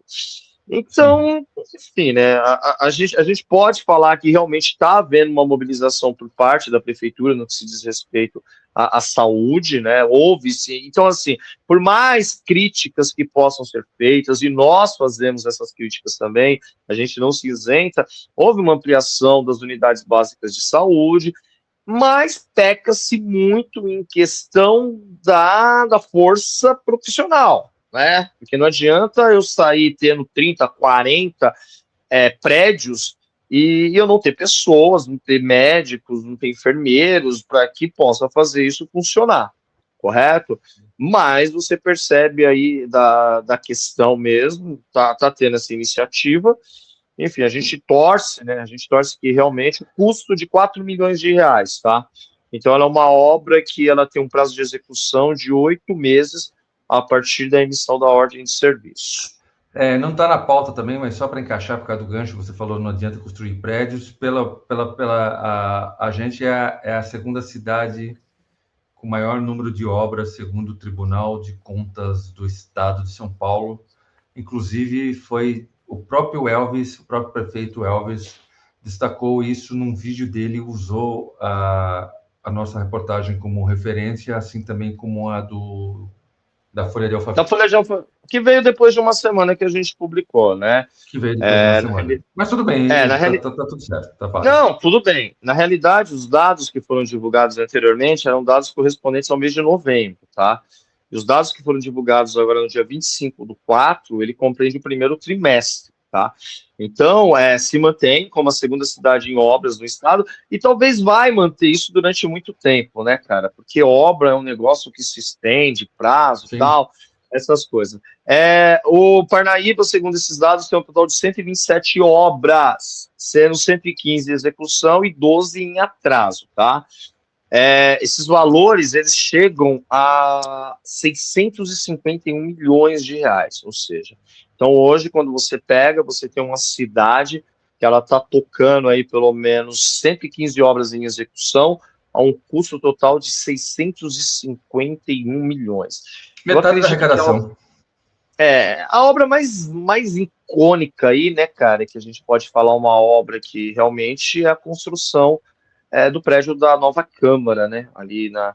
Então, enfim, né, a gente pode falar que realmente está havendo uma mobilização por parte da prefeitura no que se diz respeito à saúde, né, houve sim. Então, assim, por mais críticas que possam ser feitas, e nós fazemos essas críticas também, a gente não se isenta, houve uma ampliação das unidades básicas de saúde, mas peca-se muito em questão da força profissional, né? Porque não adianta eu sair tendo 30, 40 prédios e eu não ter pessoas, não ter médicos, não ter enfermeiros para que possa fazer isso funcionar, correto? Mas você percebe aí da questão mesmo, tá tendo essa iniciativa. Enfim, a gente torce, né? A gente torce que realmente o custo de 4 milhões de reais, tá? Então, ela é uma obra que ela tem um prazo de execução de 8 meses a partir da emissão da ordem de serviço. Não está na pauta também, mas só para encaixar por causa do gancho, você falou não adianta construir prédios. A gente é a segunda cidade com maior número de obras, segundo o Tribunal de Contas do Estado de São Paulo. Inclusive, foi o próprio Elvis, o próprio prefeito Elvis, destacou isso num vídeo dele, usou a nossa reportagem como referência, assim também como a da Folha de Da Alphaville, Folha de Alfa, que veio depois de uma semana que a gente publicou, né? que veio depois de uma Na semana. Mas tudo bem, na reali... tá tudo certo, tá válido. Não, tudo bem. Na realidade, os dados que foram divulgados anteriormente eram dados correspondentes ao mês de novembro, tá? E os dados que foram divulgados agora no dia 25/4, ele compreende o primeiro trimestre, tá? Então, se mantém como a segunda cidade em obras no estado e talvez vai manter isso durante muito tempo, né, cara? Porque obra é um negócio que se estende, prazo e Sim. tal, essas coisas. O Parnaíba, segundo esses dados, tem um total de 127 obras, sendo 115 em execução e 12 em atraso, tá? Esses valores, eles chegam a 651 milhões de reais, ou seja, então hoje, quando você pega, você tem uma cidade que ela está tocando aí pelo menos 115 obras em execução, a um custo total de 651 milhões. Eu Metade da acredito que arrecadação. a obra mais icônica aí, né, cara, que a gente pode falar uma obra que realmente é a construção do prédio da nova Câmara, né, ali na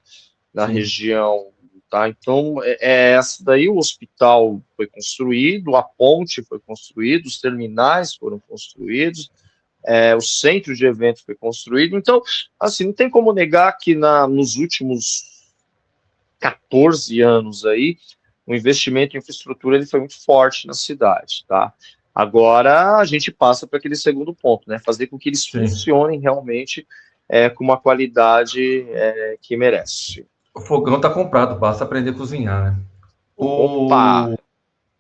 Sim. região, tá? Então, essa daí, o hospital foi construído, a ponte foi construída, os terminais foram construídos, o centro de eventos foi construído. Então, assim, não tem como negar que nos últimos 14 anos aí, o investimento em infraestrutura ele foi muito forte na cidade, tá? Agora a gente passa para aquele segundo ponto, né? Fazer com que eles Sim. funcionem realmente com uma qualidade que merece. O fogão tá comprado, basta aprender a cozinhar, né? Opa!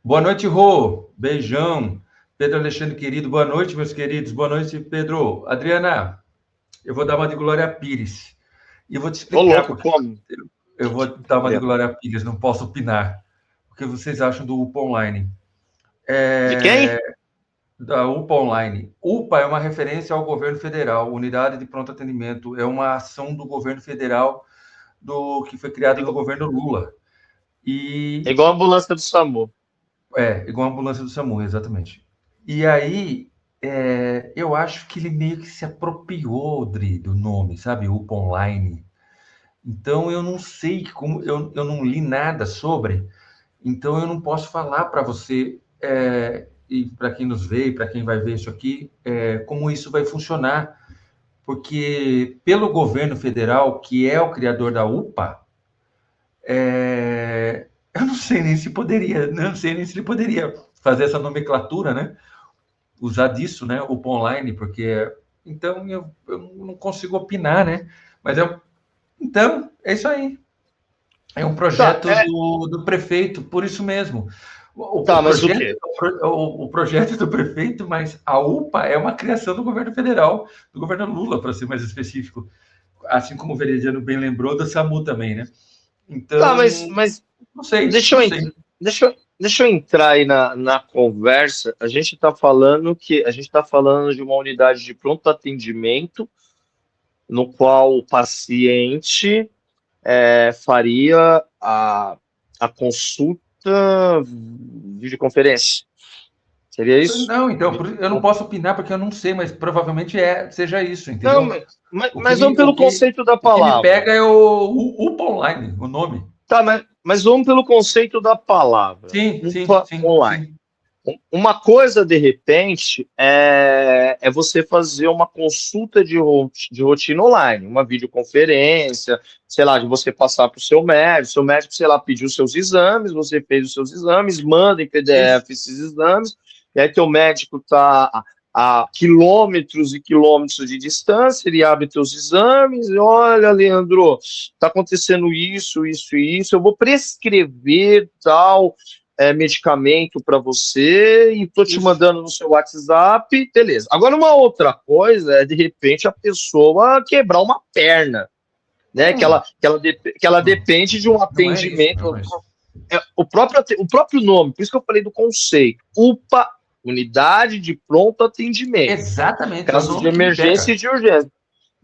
Boa noite, Rô. Beijão. Pedro Alexandre, querido. Boa noite, meus queridos. Boa noite, Pedro. Adriana, eu vou dar uma de Glória Pires. E eu vou te Ô, explicar louco, porque como? eu vou dar uma de Adriano. Glória Pires, não posso opinar. O que vocês acham do UPA Online? De quem? Da UPA Online. UPA é uma referência ao governo federal, Unidade de Pronto Atendimento. É uma ação do governo federal que foi criada no Igual, governo Lula. E igual a ambulância do SAMU. igual a ambulância do SAMU, exatamente. E aí, eu acho que ele meio que se apropriou, Dri, do nome, sabe? UPA Online. Então, eu não sei como, eu não li nada sobre, então eu não posso falar para você, e para quem nos vê, para quem vai ver isso aqui, como isso vai funcionar. Porque, pelo governo federal, que é o criador da UPA, eu não sei nem se poderia, não sei nem se ele poderia fazer essa nomenclatura, né? Usar disso, né? O online, porque então eu não consigo opinar, né? Mas então é isso aí. É um Tá, projeto do prefeito, por isso mesmo. O tá, mas o projeto, quê? o projeto do prefeito, mas a UPA é uma criação do governo federal, do governo Lula, para ser mais específico. Assim como o Veridiano bem lembrou, do SAMU também, né? Tá, Então, mas não sei, deixa não eu, sei. deixa eu entrar aí na conversa. A gente está falando de uma unidade de pronto atendimento no qual o paciente faria a consulta videoconferência. Seria isso? Não, então, eu não posso opinar porque eu não sei, mas provavelmente seja isso, Não, entendeu? mas vamos pelo conceito da O que me palavra. pega é o UPA Online, o nome. Tá, mas vamos pelo conceito da palavra. Sim, sim, UPA sim, online. sim. Uma coisa, de repente, é você fazer uma consulta de rotina online, uma videoconferência, sei lá, de você passar para o seu médico, sei lá, pediu seus exames, você fez os seus exames, manda em Isso. PDF esses exames, e aí teu médico está a quilômetros e quilômetros de distância, ele abre teus exames, e olha, Leandro, está acontecendo isso, isso e isso, eu vou prescrever tal medicamento para você e tô te Isso. mandando no seu WhatsApp, beleza. Agora, uma outra coisa é, de repente, a pessoa quebrar uma perna, né? Não, Que ela depende de um não é isso, atendimento. não é isso. O próprio nome, por isso que eu falei do conceito. UPA, Unidade de Pronto Atendimento. Exatamente, é o Casos de nome que me emergência e pega. de urgência.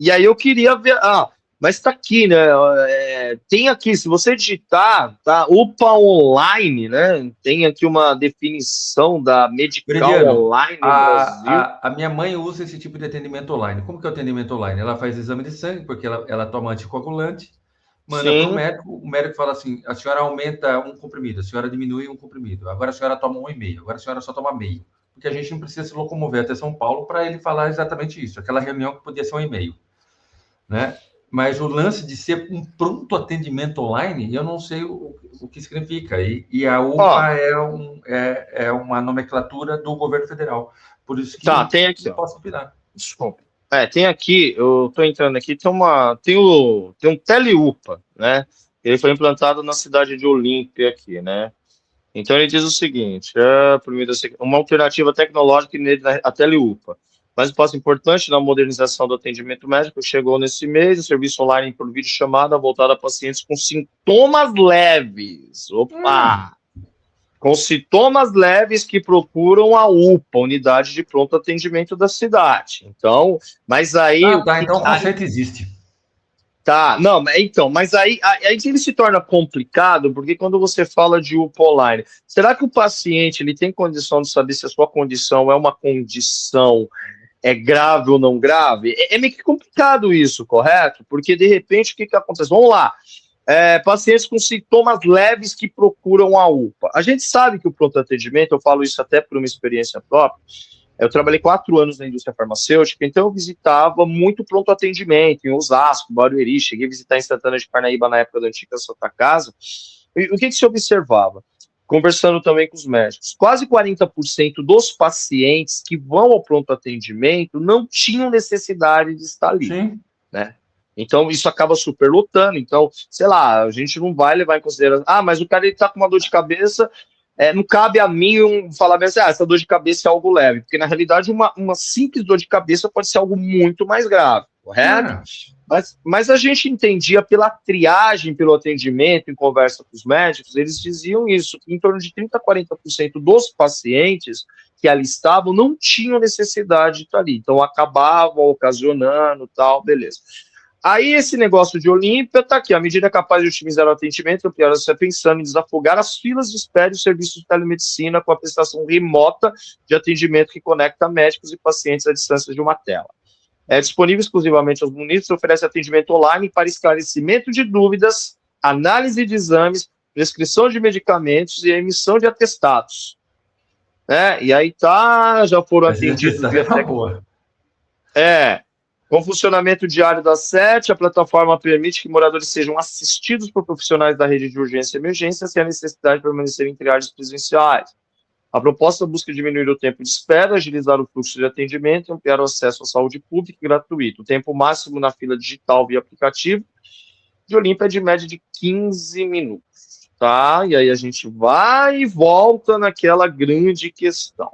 E aí eu queria ver. Mas está aqui, né? Tem aqui, se você digitar, tá? UPA Online, né? Tem aqui uma definição da Medical Veridiano, Online Brasil. a minha mãe usa esse tipo de atendimento online. Como que é o atendimento online? Ela faz exame de sangue, porque ela toma anticoagulante, manda para Sim, o médico fala assim, a senhora aumenta um comprimido, a senhora diminui um comprimido, agora a senhora toma um e meio, agora a senhora só toma meio. Porque a gente não precisa se locomover até São Paulo para ele falar exatamente isso, aquela reunião que podia ser um e-mail, né? Mas o lance de ser um pronto atendimento online, eu não sei o que significa. E a ó, UPA é uma nomenclatura do governo federal. Por isso tá, que tem aqui, não ó. posso opinar. Desculpa. Tem aqui, eu tô entrando aqui, tem um Teleupa, né? Ele foi implantado na cidade de Olímpia aqui, né? Então ele diz o seguinte: primeiro, uma alternativa tecnológica a Teleupa. Mas um passo importante na modernização do atendimento médico chegou nesse mês, o serviço online por videochamada voltado a pacientes com sintomas leves. Opa! Com sintomas leves que procuram a UPA, Unidade de Pronto Atendimento da cidade. Então, mas aí Ah, tá. Então o conceito existe. tá, não, então, mas aí que ele se torna complicado, porque quando você fala de UPA online, será que o paciente ele tem condição de saber se a sua condição é uma condição grave ou não grave? É meio que complicado isso, correto? Porque de repente o que acontece? Vamos lá, pacientes com sintomas leves que procuram a UPA. A gente sabe que o pronto atendimento, eu falo isso até por uma experiência própria. Eu trabalhei 4 anos na indústria farmacêutica, então eu visitava muito pronto atendimento em Osasco, Barueri, cheguei a visitar em Santana de Parnaíba na época da antiga Santa Casa. E o que se observava? Conversando também com os médicos, quase 40% dos pacientes que vão ao pronto atendimento não tinham necessidade de estar ali, Sim. né? Então, isso acaba superlotando. Então, sei lá, a gente não vai levar em consideração. Mas o cara ele tá com uma dor de cabeça, não cabe a mim falar bem assim, essa dor de cabeça é algo leve, porque na realidade uma simples dor de cabeça pode ser algo muito mais grave, correto? É. Mas a gente entendia pela triagem, pelo atendimento, em conversa com os médicos, eles diziam isso, que em torno de 30% a 40% dos pacientes que ali estavam não tinham necessidade de estar ali, então acabavam ocasionando tal, beleza. Aí esse negócio de Olímpia está aqui, a medida é capaz de otimizar o atendimento, ampliar você pensando em desafogar as filas de espera e serviços de telemedicina com a prestação remota de atendimento que conecta médicos e pacientes à distância de uma tela. É disponível exclusivamente aos munícipes, oferece atendimento online para esclarecimento de dúvidas, análise de exames, prescrição de medicamentos e emissão de atestados. E aí já foram Mas atendidos essa é via uma boa. Com funcionamento diário das 7, a plataforma permite que moradores sejam assistidos por profissionais da rede de urgência e emergência sem a necessidade de permanecer em triagens presenciais. A proposta busca diminuir o tempo de espera, agilizar o fluxo de atendimento e ampliar o acesso à saúde pública e gratuito. O tempo máximo na fila digital via aplicativo de Olímpia é de média de 15 minutos. Tá? E aí a gente vai e volta naquela grande questão.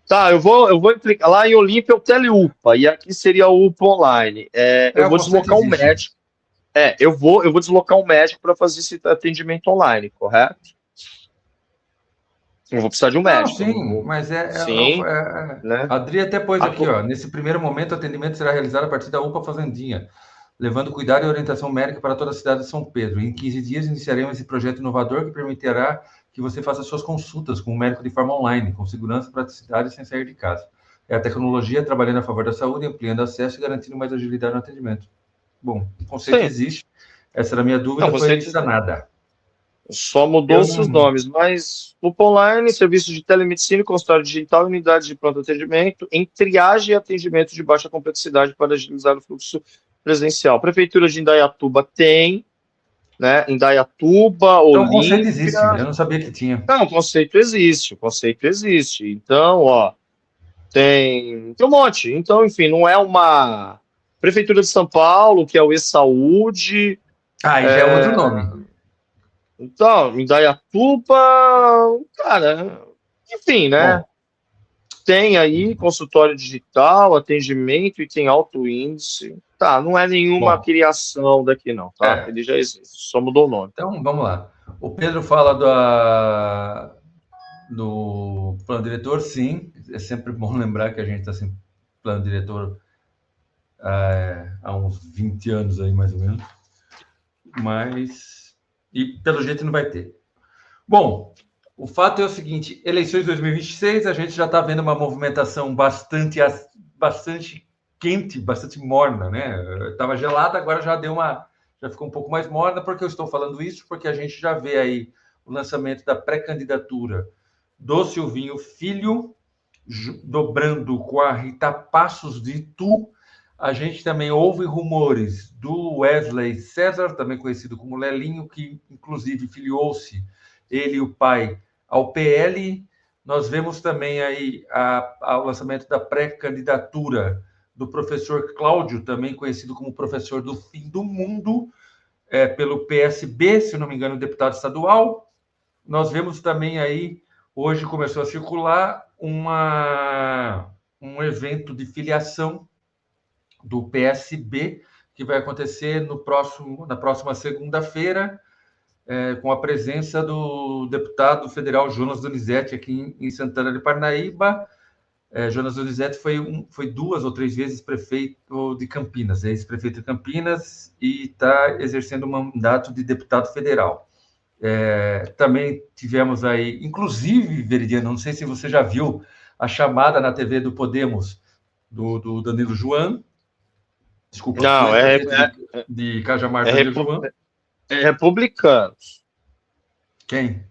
Tá, eu vou implicar. Lá em Olímpia é o Teleupa, e aqui seria o UPA Online. Eu O vou conceito deslocar um existe. médico. Eu vou deslocar um médico para fazer esse atendimento online, correto? Eu vou precisar de um Não, médico. Eu sim, não vou. mas Sim, né? a Adri até pôs aqui, Aco- ó. Nesse primeiro momento, o atendimento será realizado a partir da UPA Fazendinha, levando cuidado e orientação médica para toda a cidade de São Pedro. Em 15 dias, iniciaremos esse projeto inovador que permitirá que você faça suas consultas com o médico de forma online, com segurança, praticidade e sem sair de casa. É a tecnologia trabalhando a favor da saúde, ampliando acesso e garantindo mais agilidade no atendimento. Bom, o conceito Sim. existe. Essa era a minha dúvida, Não, foi você sanada. só Eu mudou-se os não... nomes, mas UPA Online, serviço de telemedicina, consultório digital, unidade de pronto atendimento, em triagem e atendimento de baixa complexidade para agilizar o fluxo presencial. Prefeitura de Indaiatuba tem, né? Indaiatuba, Então, o conceito existe, Olímpia. eu não sabia que tinha. Não, o conceito existe, o conceito existe. Então, ó, tem um monte. Então, enfim, não é uma Prefeitura de São Paulo, que é o E-Saúde. Ah, e já é outro nome. Então, Indaiatuba, cara, enfim, né? Bom, Tem aí consultório digital, atendimento e tem alto índice. Tá, não é nenhuma bom, criação daqui, não, tá? é. Ele já existe, só mudou o nome. Então, vamos lá. O Pedro fala do plano diretor, sim. É sempre bom lembrar que a gente está sem plano diretor há uns 20 anos aí, mais ou menos. Mas, e pelo jeito não vai ter. Bom, o fato é o seguinte, eleições 2026, a gente já está vendo uma movimentação bastante quente, bastante morna, né? Estava gelada, agora já ficou um pouco mais morna. Por que eu estou falando isso? Porque a gente já vê aí o lançamento da pré-candidatura do Silvinho Filho, dobrando com a Rita Passos de Itu. A gente também ouve rumores do Wesley César, também conhecido como Lelinho, que inclusive filiou-se, ele e o pai, ao PL. Nós vemos também aí o lançamento da pré-candidatura do professor Cláudio, também conhecido como professor do fim do mundo, pelo PSB, se não me engano, deputado estadual. Nós vemos também aí, hoje começou a circular um evento de filiação do PSB, que vai acontecer na próxima segunda-feira, com a presença do deputado federal Jonas Donizete, aqui em Santana de Parnaíba. Jonas Donizete foi 2 ou 3 vezes prefeito de Campinas, ex-prefeito de Campinas, e está exercendo um mandato de deputado federal. Também tivemos aí, inclusive, Veridiano, não sei se você já viu a chamada na TV do Podemos, do Danilo Joan, desculpa, do Não, ex-prefeito de Cajamar, Danilo Joan. é republicano. Quem?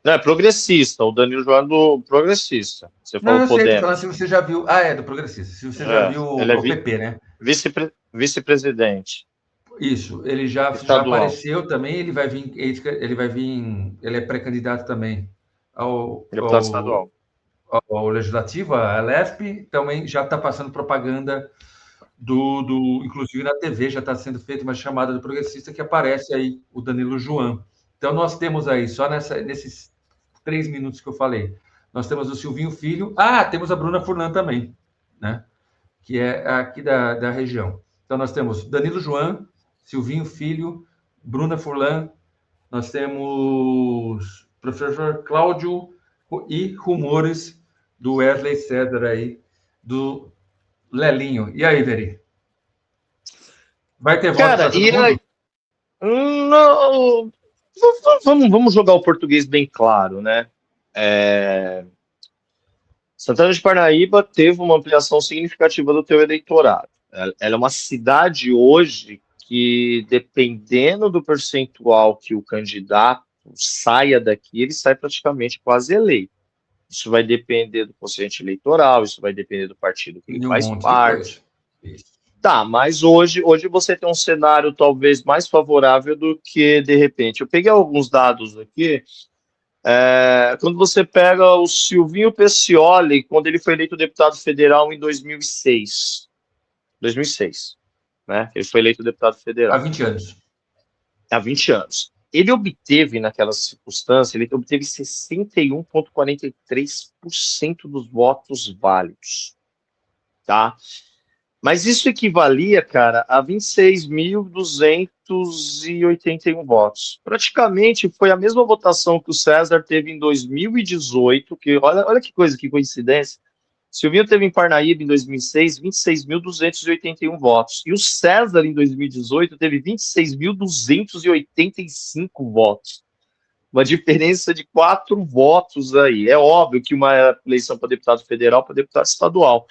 Não, é progressista, o Danilo João é do progressista. Você Não, falou eu sei, tô falando se Podemos. você já viu. Ah, é do Progressista. Se você já viu Ele é o PP, né? vice-presidente Isso, ele já estadual. apareceu também, ele é pré-candidato também ao, Deputado ao, estadual. ao Legislativo, a Lesp, também já está passando propaganda inclusive na TV já está sendo feita uma chamada do Progressista que aparece aí o Danilo Joan. Então nós temos aí, só nesses 3 minutos que eu falei, nós temos o Silvinho Filho, temos a Bruna Furlan também, né? Que é aqui da região. Então nós temos Danilo Joan, Silvinho Filho, Bruna Furlan, nós temos professor Cláudio e rumores do Wesley César aí, do Lelinho. E aí, Veri? Vai ter voto para Cara, todo mundo? não, vamos jogar o português bem claro, né? Santana de Parnaíba teve uma ampliação significativa do teu eleitorado. Ela é uma cidade hoje que, dependendo do percentual que o candidato saia daqui, ele sai praticamente quase eleito. Isso vai depender do quociente eleitoral, isso vai depender do partido que ele E um faz monte de coisa. parte. Isso. Tá, mas hoje você tem um cenário talvez mais favorável do que de repente. Eu peguei alguns dados aqui. Quando você pega o Silvinho Peccioli, quando ele foi eleito deputado federal em 2006, né? Ele foi eleito deputado Há federal 20 anos. há 20 anos. Ele obteve, naquela circunstância, ele obteve 61,43% dos votos válidos, tá? Mas isso equivalia, cara, a 26.281 votos. Praticamente foi a mesma votação que o César teve em 2018, que olha que coisa, que coincidência. Silvinho teve em Parnaíba em 2006, 26.281 votos. E o César, em 2018, teve 26.285 votos. Uma diferença de 4 votos aí. É óbvio que uma eleição para deputado federal, para deputado estadual.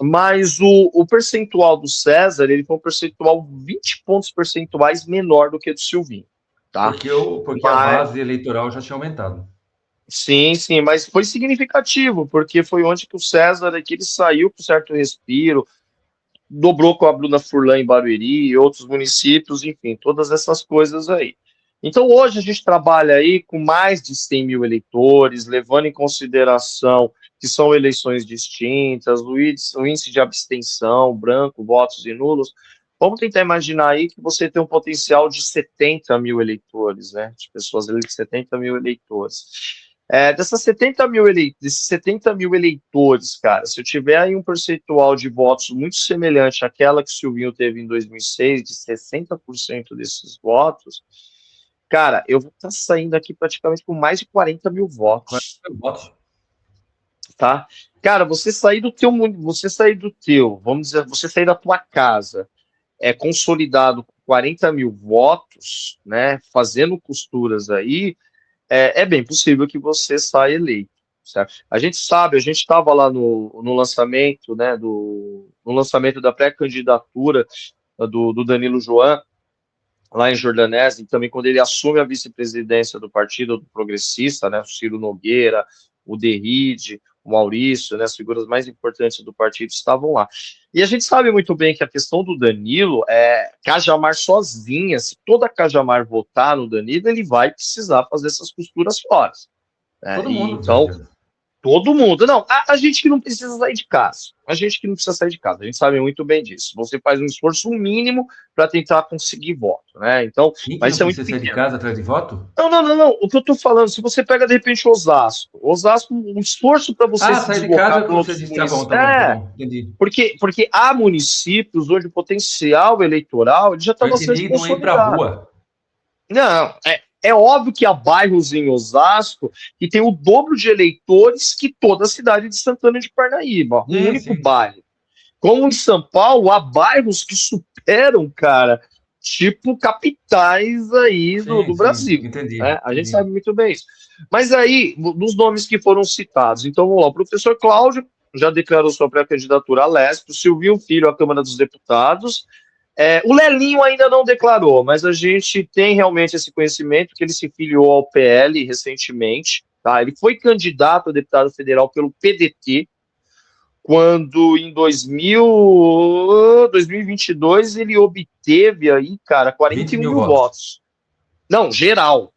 Mas o percentual do César, ele foi um percentual 20 pontos percentuais menor do que do Silvinho, tá? Porque a base eleitoral já tinha aumentado. Sim, sim, mas foi significativo, porque foi onde que o César aqui, ele saiu com certo respiro, dobrou com a Bruna Furlan em Barueri e outros municípios, enfim, todas essas coisas aí. Então, hoje a gente trabalha aí com mais de 100 mil eleitores, levando em consideração que são eleições distintas, o índice de abstenção, branco, votos e nulos. Vamos tentar imaginar aí que você tem um potencial de 70 mil eleitores, né? De pessoas, 70 mil eleitores. Desses 70 mil eleitores, cara, se eu tiver aí um percentual de votos muito semelhante àquela que o Silvinho teve em 2006, de 60% desses votos, cara, eu vou estar saindo aqui praticamente com mais de 40 mil votos. 40 mil votos. Tá? Cara, você sair do teu, vamos dizer, você sair da tua casa, consolidado com 40 mil votos, né, fazendo costuras aí, é bem possível que você saia eleito. Certo? A gente sabe, a gente estava lá no lançamento, né, no lançamento da pré-candidatura do Danilo Joan, lá em Jordanese, e também quando ele assume a vice-presidência do Partido do Progressista, né, o Ciro Nogueira, o Derride, o Maurício, né, as figuras mais importantes do partido estavam lá. E a gente sabe muito bem que a questão do Danilo é Cajamar sozinha, se toda Cajamar votar no Danilo, ele vai precisar fazer essas costuras fora. Né? Todo mundo. Então, todo mundo. Não, a gente que não precisa sair de casa. A gente que não precisa sair de casa. A gente sabe muito bem disso. Você faz um esforço mínimo para tentar conseguir voto, né? Então, mas isso é muito sair de casa atrás de voto? Não. O que eu tô falando, se você pega, de repente, Osasco, um esforço para você se sair de casa, para outros municípios. Tá bom, entendi. Porque há municípios onde o potencial eleitoral ele já está bastante consolidado. Não ir para a rua. Não, é óbvio que há bairros em Osasco que tem o dobro de eleitores que toda a cidade de Santana de Parnaíba, um único bairro. Como em São Paulo, há bairros que superam, cara, tipo capitais aí do Brasil. Entendi, né? A gente sabe muito bem isso. Mas aí, dos nomes que foram citados, então vamos lá, o professor Cláudio já declarou sua pré-candidatura à LESP, o Silvinho Filho à Câmara dos Deputados. O Lelinho ainda não declarou, mas a gente tem realmente esse conhecimento que ele se filiou ao PL recentemente. Tá? Ele foi candidato a deputado federal pelo PDT, quando em 2022 ele obteve aí, cara, 41 mil votos. Não, geral.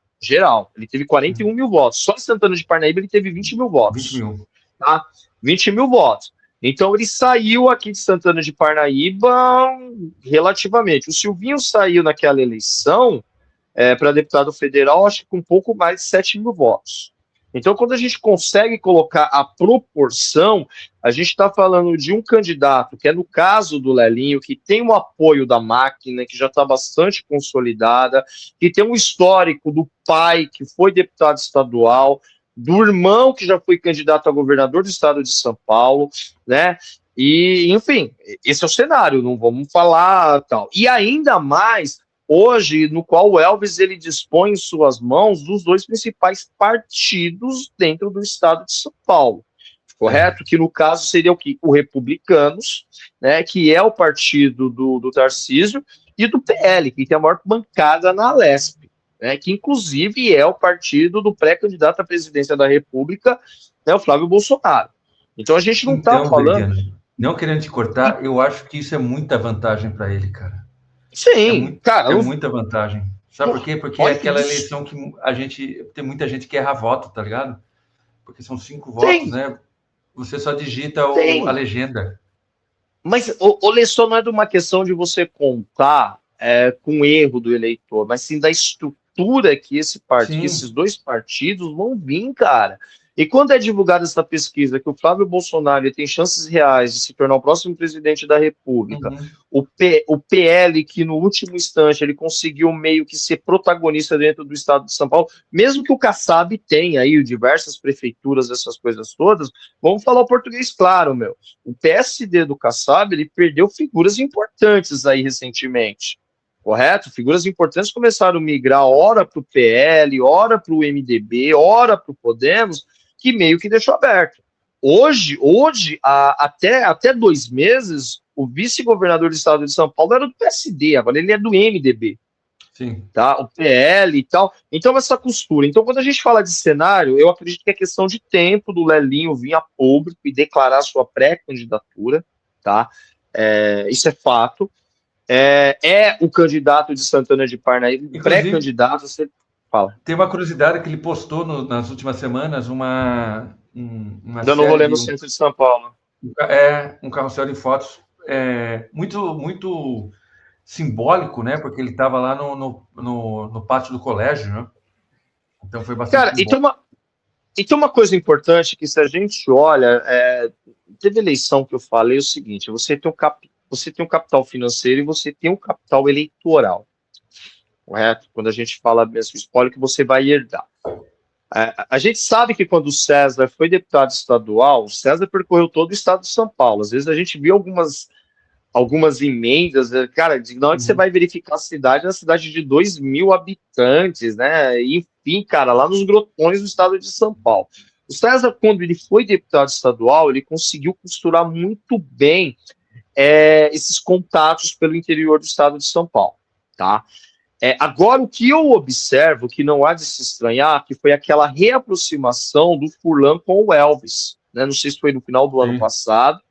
Ele teve 41 mil votos. Só em Santana de Parnaíba ele teve 20 mil votos. 20 mil. Tá? 20 mil votos. Então ele saiu aqui de Santana de Parnaíba relativamente. O Silvinho saiu naquela eleição para deputado federal, acho que com um pouco mais de 7 mil votos. Então, quando a gente consegue colocar a proporção, a gente está falando de um candidato, que é no caso do Lelinho, que tem o apoio da máquina, que já está bastante consolidada, que tem um histórico do pai, que foi deputado estadual, do irmão, que já foi candidato a governador do estado de São Paulo, né? E, enfim, esse é o cenário, não vamos falar tal. E ainda mais hoje, no qual o Elvis ele dispõe em suas mãos dos 2 principais partidos dentro do estado de São Paulo, correto? Que no caso seria o que? O Republicanos, né, que é o partido do Tarcísio, e do PL, que tem a maior bancada na Lesp, né, que inclusive é o partido do pré-candidato à presidência da República, né, o Flávio Bolsonaro. Então a gente não está falando... Veridiano, não querendo te cortar, eu acho que isso é muita vantagem para ele, cara. Sim, cara. É muita vantagem. Sabe por quê? Porque é aquela eleição que tem muita gente que erra voto, tá ligado? Porque são 5 votos, né? Você só digita a legenda. Mas o eleição não é de uma questão de você contar com o erro do eleitor, mas sim da estrutura que esses 2 partidos vão vir, cara. E quando é divulgada essa pesquisa que o Flávio Bolsonaro tem chances reais de se tornar o próximo presidente da República, o PL, que no último instante ele conseguiu meio que ser protagonista dentro do estado de São Paulo, mesmo que o Kassab tenha aí diversas prefeituras, essas coisas todas, vamos falar o português claro, meu. O PSD do Kassab, ele perdeu figuras importantes aí recentemente. correto? Figuras importantes começaram a migrar, ora para o PL, ora para o MDB, ora para o Podemos, que meio que deixou aberto. Hoje até 2 meses, o vice-governador do estado de São Paulo era do PSD, agora ele é do MDB. Sim. Tá? O PL e tal. Então, essa costura. Então, quando a gente fala de cenário, eu acredito que é questão de tempo do Lelinho vir a público e declarar sua pré-candidatura, tá? Isso é fato. É o candidato de Santana de Parnaíba, pré-candidato, você fala. Tem uma curiosidade que ele postou nas últimas semanas, uma dando rolê no centro de São Paulo. Um carrossel de fotos muito, muito simbólico, né? Porque ele estava lá no pátio do colégio, né? Então foi bastante. Cara, então uma coisa importante que se a gente olha, teve eleição que eu falei o seguinte: você tem um capital financeiro e você tem um capital eleitoral, correto? Quando a gente fala mesmo espólio que você vai herdar. A gente sabe que quando o César foi deputado estadual, o César percorreu todo o estado de São Paulo. Às vezes a gente viu algumas emendas, cara, na hora que você vai verificar a cidade, é uma cidade de 2.000 habitantes, né? Enfim, cara, lá nos grotões do estado de São Paulo. O César, quando ele foi deputado estadual, ele conseguiu costurar muito bem esses contatos pelo interior do estado de São Paulo, tá? Agora, o que eu observo, que não há de se estranhar, que foi aquela reaproximação do Furlan com o Elvis, né? Não sei se foi no final do ano passado,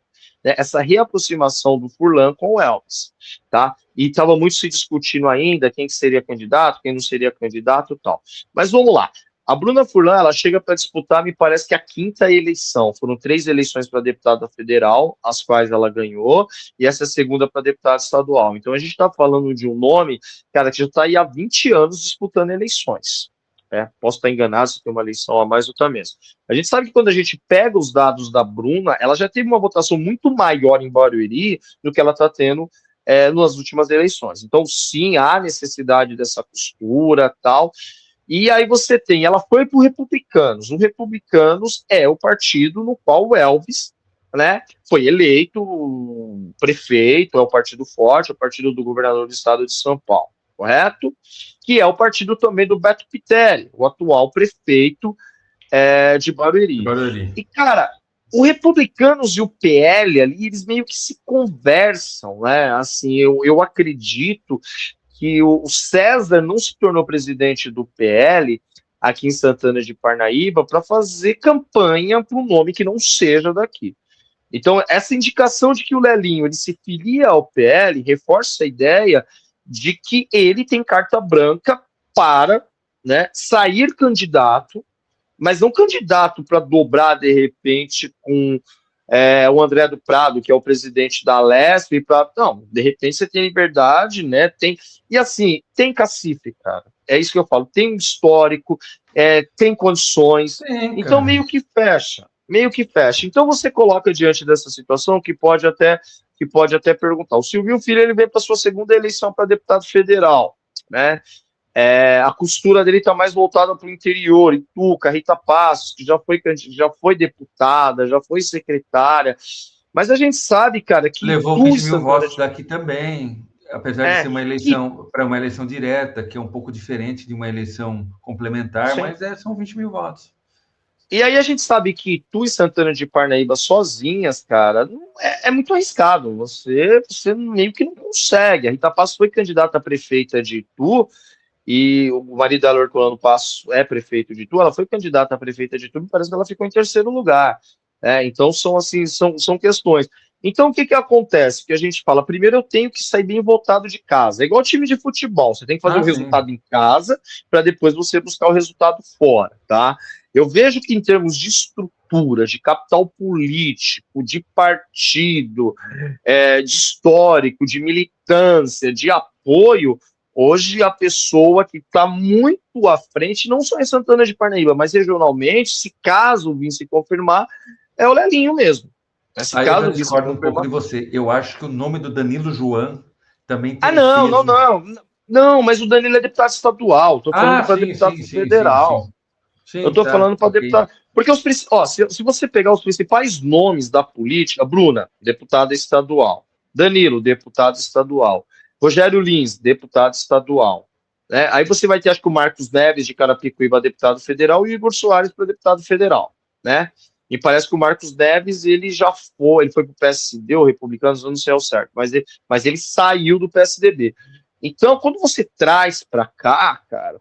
né? Essa reaproximação do Furlan com o Elvis, tá? E estava muito se discutindo ainda quem seria candidato, quem não seria candidato e tal. Mas vamos lá. A Bruna Furlan, ela chega para disputar, me parece que a 5ª eleição. Foram 3 eleições para deputada federal, as quais ela ganhou, e essa é a 2ª para deputada estadual. Então a gente está falando de um nome, cara, que já está aí há 20 anos disputando eleições. Posso estar enganado se tem uma eleição a mais ou tá mesmo. A gente sabe que quando a gente pega os dados da Bruna, ela já teve uma votação muito maior em Barueri do que ela está tendo nas últimas eleições. Então, sim, há necessidade dessa costura tal. E aí você tem, ela foi para o Republicanos. O Republicanos é o partido no qual o Elvis, né, foi eleito prefeito, é o partido forte, é o partido do governador do estado de São Paulo, correto? Que é o partido também do Beto Pitelli, o atual prefeito de Barueri. E, cara, o Republicanos e o PL ali, eles meio que se conversam, né? Assim, eu acredito que o César não se tornou presidente do PL aqui em Santana de Parnaíba para fazer campanha para um nome que não seja daqui. Então, essa indicação de que o Lelinho ele se filia ao PL reforça a ideia de que ele tem carta branca para, né, sair candidato, mas não candidato para dobrar, de repente, com o André do Prado, que é o presidente da Lesp, não, de repente você tem liberdade, né, e assim, tem cacife, cara, é isso que eu falo, tem histórico, tem condições, então meio que fecha, então você coloca diante dessa situação que pode até perguntar, o Silvio Filho, ele vem para sua 2ª eleição para deputado federal, né, a costura dele está mais voltada para o interior, Ituca, Rita Passos, que já foi deputada, já foi secretária, mas a gente sabe, cara, que levou 20.000 votos daqui também, apesar de ser uma eleição para uma eleição direta, que é um pouco diferente de uma eleição complementar, sim, mas são 20.000 votos. E aí a gente sabe que Itu e Santana de Parnaíba sozinhas, cara, é muito arriscado. Você meio que não consegue. A Rita Passos foi candidata a prefeita de Itu, e o marido dela, Herculano Passos, é prefeito de Itu. Ela foi candidata a prefeita de Itu, e parece que ela ficou em 3º lugar. Então são questões. Então o que acontece? Que a gente fala, primeiro eu tenho que sair bem voltado de casa. É igual time de futebol, você tem que fazer o resultado em casa para depois você buscar o resultado fora, tá? Eu vejo que em termos de estrutura, de capital político, de partido, de histórico, de militância, de apoio, hoje a pessoa que está muito à frente, não só em Santana de Parnaíba, mas regionalmente, se caso vir se confirmar, é o Lelinho mesmo. Se aí caso eu discordo um pouco de você. Eu acho que o nome do Danilo Joan também tem não, mas o Danilo é deputado estadual. Estou falando para deputado federal. Sim, eu estou falando para deputado. Porque se você pegar os principais nomes da política, Bruna, deputada estadual. Danilo, deputado estadual. Rogério Lins, deputado estadual. Né? Aí você vai ter, acho que o Marcos Neves, de Carapicuíba, deputado federal, e o Igor Soares para deputado federal. Né? E parece que o Marcos Neves, ele foi para o PSD, ou Republicanos, eu não sei ao certo, mas ele saiu do PSDB. Então, quando você traz para cá, cara,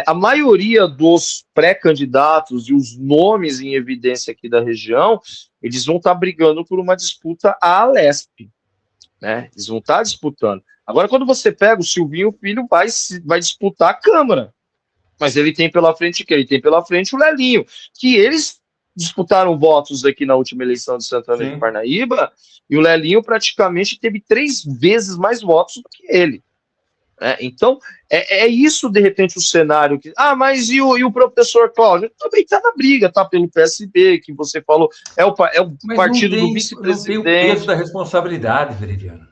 a maioria dos pré-candidatos e os nomes em evidência aqui da região, eles vão estar brigando por uma disputa à Alesp, né? Eles vão estar disputando. Agora, quando você pega o Silvinho, o Filho vai disputar a Câmara, mas ele tem pela frente o quê? Ele tem pela frente o Lelinho, que eles disputaram votos aqui na última eleição de Santana de Parnaíba, e o Lelinho praticamente teve 3 vezes mais votos do que ele. Então, é isso, de repente, o cenário que... mas e o professor Cláudio? Também está na briga, tá pelo PSB, que você falou, é o partido do vice-presidente. Não tem o peso da responsabilidade, Veridiano.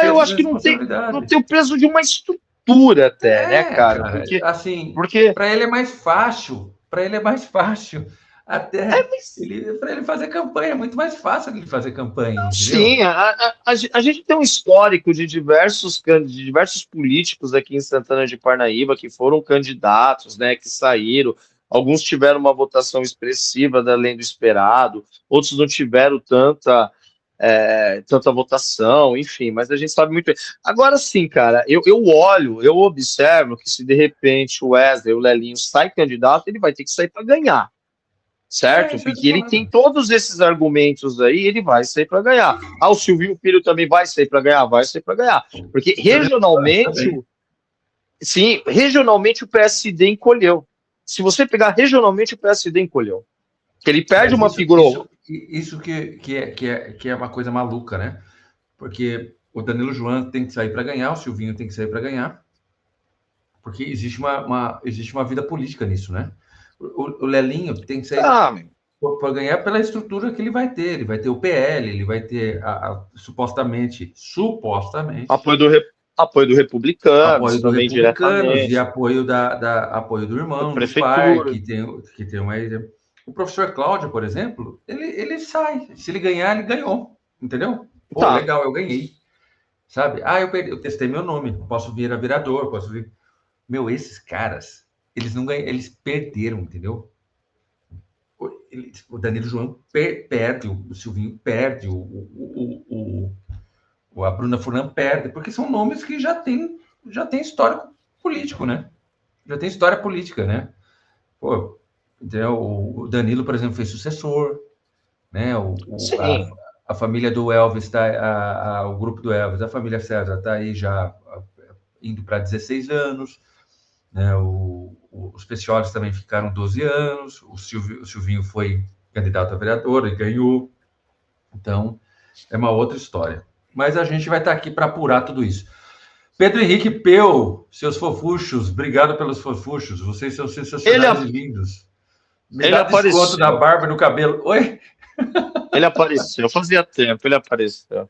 Eu acho que não tem o peso de uma estrutura até, né, cara? Porque para ele é mais fácil, até para ele fazer campanha, é muito mais fácil ele fazer campanha. Sim, a gente tem um histórico de diversos políticos aqui em Santana de Parnaíba que foram candidatos, né, que saíram. Alguns tiveram uma votação expressiva além do esperado, outros não tiveram tanta votação, enfim, mas a gente sabe muito bem. Agora sim, cara, eu observo que se de repente o Wesley, o Lelinho sai candidato, ele vai ter que sair para ganhar. Certo? Porque ele tem todos esses argumentos aí, ele vai sair para ganhar. O Silvinho Filho também vai sair para ganhar, Porque regionalmente, regionalmente o PSD encolheu. Se você pegar regionalmente, o PSD encolheu. Porque ele perde uma figura. Isso que é uma coisa maluca, né? Porque o Danilo João tem que sair para ganhar, o Silvinho tem que sair para ganhar, porque existe uma vida política nisso, né? O Lelinho tem que sair para ganhar pela estrutura que ele vai ter. Ele vai ter o PL, ele vai ter supostamente apoio do Republicanos, também diretamente, e apoio apoio do irmão, do pai, que tem uma... O professor Cláudio, por exemplo, ele sai. Se ele ganhar, ele ganhou, entendeu? Legal, eu ganhei, sabe? Eu testei meu nome, posso vir a vereador, posso vir... esses caras, eles não ganham, eles perderam, entendeu? O Danilo João perde, o Silvinho perde, a Bruna Furlan perde, porque são nomes que já tem histórico político, né? Já tem história política, né? O Danilo, por exemplo, fez sucessor, né? A família do Elvis, o grupo do Elvis, a família César está aí já indo para 16 anos, né? Os Peciolos também ficaram 12 anos, o Silvinho foi candidato a vereador e ganhou. Então, é uma outra história. Mas a gente vai estar aqui para apurar tudo isso. Pedro Henrique Peu, seus fofuchos, obrigado pelos fofuchos, vocês são sensacionais e lindos. Me dá desconto da barba e no cabelo. Oi? Ele apareceu, fazia tempo, ele apareceu.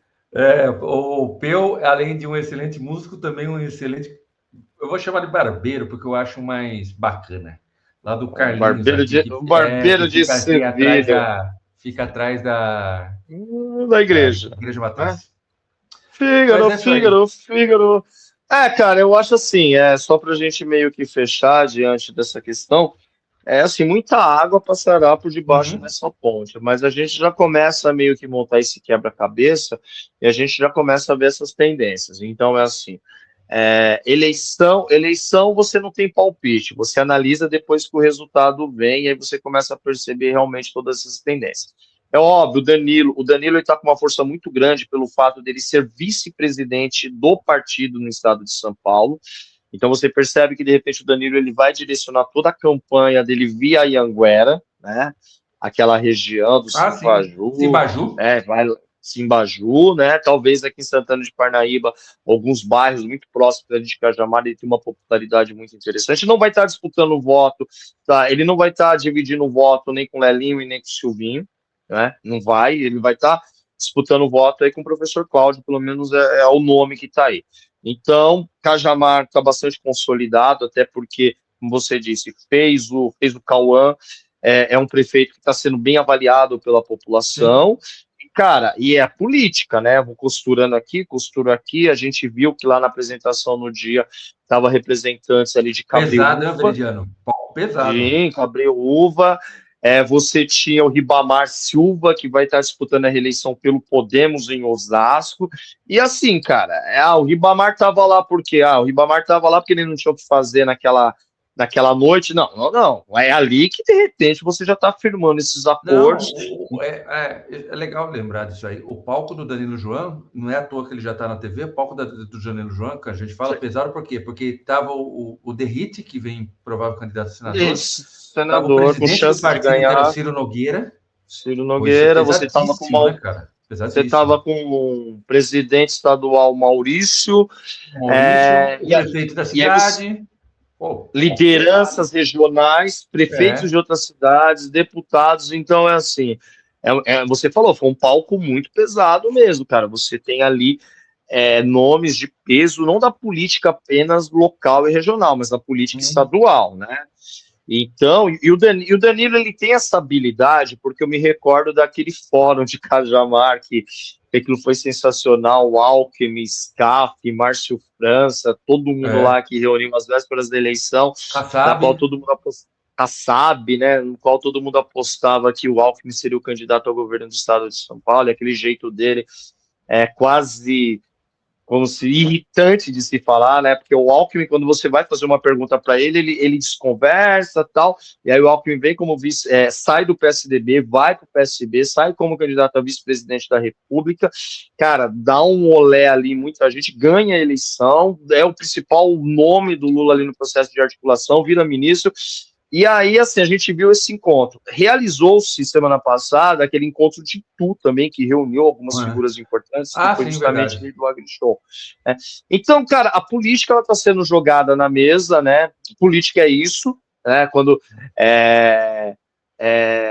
O Peu, além de um excelente músico, também um excelente... Eu vou chamar de barbeiro, porque eu acho mais bacana. Lá do Carlinhos. Barbeiro de Sevilha. Fica atrás da igreja. Da igreja matriz. Fígaro. Cara, eu acho assim, só para a gente meio que fechar diante dessa questão, muita água passará por debaixo dessa ponte, mas a gente já começa a meio que montar esse quebra-cabeça e a gente já começa a ver essas tendências. Então, eleição você não tem palpite, você analisa depois que o resultado vem e aí você começa a perceber realmente todas essas tendências. É óbvio, o Danilo está com uma força muito grande pelo fato dele ser vice-presidente do partido no estado de São Paulo. Então você percebe que de repente o Danilo ele vai direcionar toda a campanha dele via Anhanguera, né? Aquela região do Simbaju. Simbaju, né? Talvez aqui em Santana de Parnaíba, alguns bairros muito próximos de Cajamar, ele tem uma popularidade muito interessante. Não vai estar disputando o voto, tá? Ele não vai estar dividindo o voto nem com o Lelinho e nem com o Silvinho, né? Não vai, ele vai estar disputando o voto aí com o professor Cláudio, pelo menos é o nome que está aí. Então, Cajamar está bastante consolidado, até porque, como você disse, fez o Cauã, é um prefeito que está sendo bem avaliado pela população. Sim. cara, e é a política, né? Vou costurando aqui, costuro aqui. A gente viu que lá na apresentação no dia estava representantes ali de Pesado, né, Cabreúva, Veridiano? Palco pesado. sim, Cabreúva. Você tinha o Ribamar Silva, que vai estar disputando a reeleição pelo Podemos em Osasco. E assim, cara, o Ribamar estava lá por quê? O Ribamar estava lá porque ele não tinha o que fazer naquela noite. Não, não, não. É ali que, de repente, você já está firmando esses Não, acordos. é legal lembrar disso aí. O palco do Danilo João, não é à toa que ele já está na TV, o palco do Danilo João, que a gente fala pesado, por quê? Porque estava o Derrite, que vem provável candidato a senador, Isso, estava o senador, com presidente do chance de partido, que era o ganhar, Ciro Nogueira. Ciro Pô, isso é Nogueira. pesadíssimo, né, cara? Você estava Pesadíssimo. com o presidente estadual Maurício, Maurício, o e, prefeito da e aí você cidade, pô, palco pesado. lideranças regionais, prefeitos de É. outras cidades, deputados. Então, é assim, você falou, foi um palco muito pesado mesmo, cara. Você tem ali nomes de peso, não da política apenas local e regional, mas da política estadual, né? Então, e o Danilo, ele tem essa habilidade, porque eu me recordo daquele fórum de Cajamar, que aquilo foi sensacional, o Alckmin, Scaff, Márcio França, todo mundo É. lá que reuniu às vésperas da eleição, na Kassab, qual todo mundo sabe, né, no qual todo mundo apostava que o Alckmin seria o candidato ao governo do estado de São Paulo, e aquele jeito dele quase como se irritante de se falar, né? Porque o Alckmin, quando você vai fazer uma pergunta para ele desconversa tal, e aí o Alckmin vem como vice, sai do PSDB, vai para o PSB, sai como candidato a vice-presidente da República, cara, dá um olé ali, muita gente ganha a eleição, é o principal nome do Lula ali no processo de articulação, vira ministro. E aí, assim, a gente viu esse encontro. Realizou-se semana passada aquele encontro de Itu também, que reuniu algumas figuras importantes, que foi sim, justamente verdade. ali do AgriShow. Né? Então, cara, a política ela está sendo jogada na mesa, né? Política é isso, né? Quando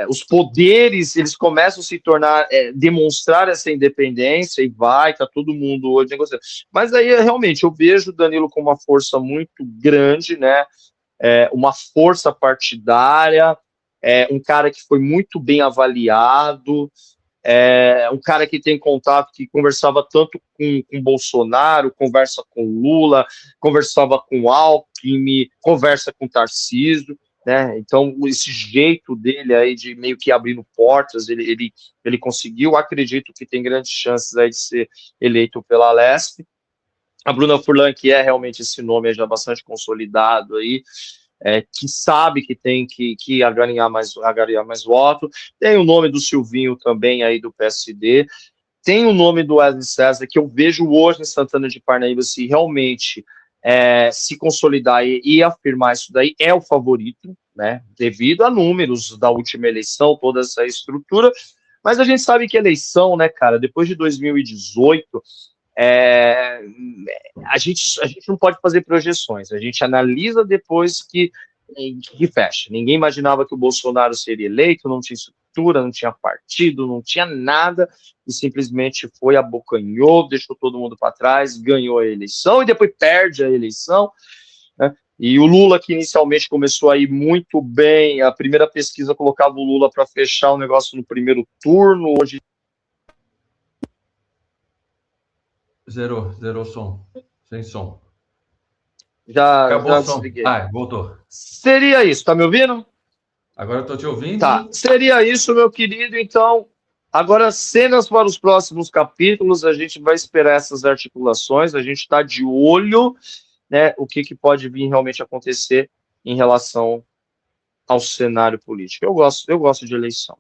os poderes eles começam a se tornar, demonstrar essa independência e tá todo mundo hoje negociando. Mas aí, realmente, eu vejo o Danilo com uma força muito grande, né? Uma força partidária, um cara que foi muito bem avaliado, um cara que tem contato, que conversava tanto com Bolsonaro, conversa com Lula, conversava com Alckmin, conversa com Tarcísio, né? Então, esse jeito dele aí de meio que abrindo portas, ele conseguiu, acredito que tem grandes chances aí de ser eleito pela Alesp. A Bruna Furlan, que é realmente esse nome já bastante consolidado aí, que sabe que tem que agariar mais voto. Tem o nome do Silvinho também aí do PSD. Tem o nome do Wesley César, que eu vejo hoje em Santana de Parnaíba, se realmente se consolidar e afirmar isso daí, é o favorito, né? Devido a números da última eleição, toda essa estrutura. Mas a gente sabe que eleição, né, cara, depois de 2018, a gente não pode fazer projeções, a gente analisa depois que fecha. Ninguém imaginava que o Bolsonaro seria eleito, não tinha estrutura, não tinha partido, não tinha nada, e simplesmente foi, abocanhou, deixou todo mundo para trás, ganhou a eleição e depois perde a eleição, né? E o Lula, que inicialmente começou a ir muito bem, a primeira pesquisa colocava o Lula para fechar o negócio no primeiro turno, hoje Zerou o som. Sem som. já Acabou o som. desliguei. Voltou. Seria isso, tá me ouvindo? Agora eu estou te Tá, ouvindo. seria isso, meu querido. Então, agora cenas para os próximos capítulos. A gente vai esperar essas articulações. A gente está de olho, né? O que pode vir realmente acontecer em relação ao cenário político. Eu gosto de eleição.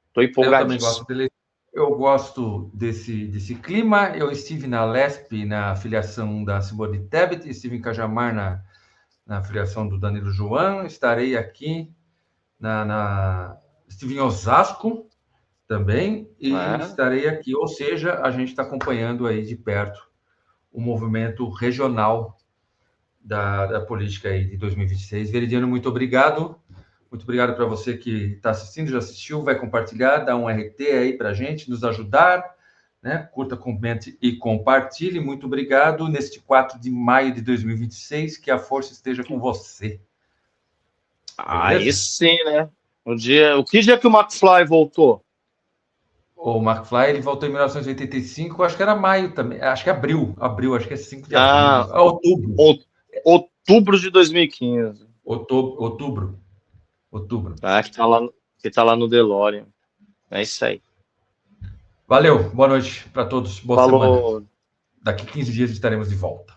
Estou Eu também gosto empolgadíssimo. dele. Eu gosto desse clima. Eu estive na LESP, na filiação da Simone Tebet, estive em Cajamar, na filiação do Danilo João. Estarei aqui estive em Osasco também e Né? estarei aqui. Ou seja, a gente está acompanhando aí de perto o movimento regional da política aí de 2026. Veridiano, muito obrigado. Muito obrigado para você que está assistindo, já assistiu, vai compartilhar, dá um RT aí para a gente, nos ajudar, né? Curta, comente e compartilhe. Muito obrigado. Neste 4 de maio de 2026, que a força esteja com você. Aí Beleza? sim, né? O que dia que o McFly voltou? O McFly, ele voltou em 1985, acho que era maio também, acho que abril, acho que é 5 de Ah, abril. Outubro. outubro de 2015. Outubro. Tá, que tá lá no DeLorean. É isso aí. Valeu, boa noite para todos, boa semana. Falou. Daqui 15 dias estaremos de volta.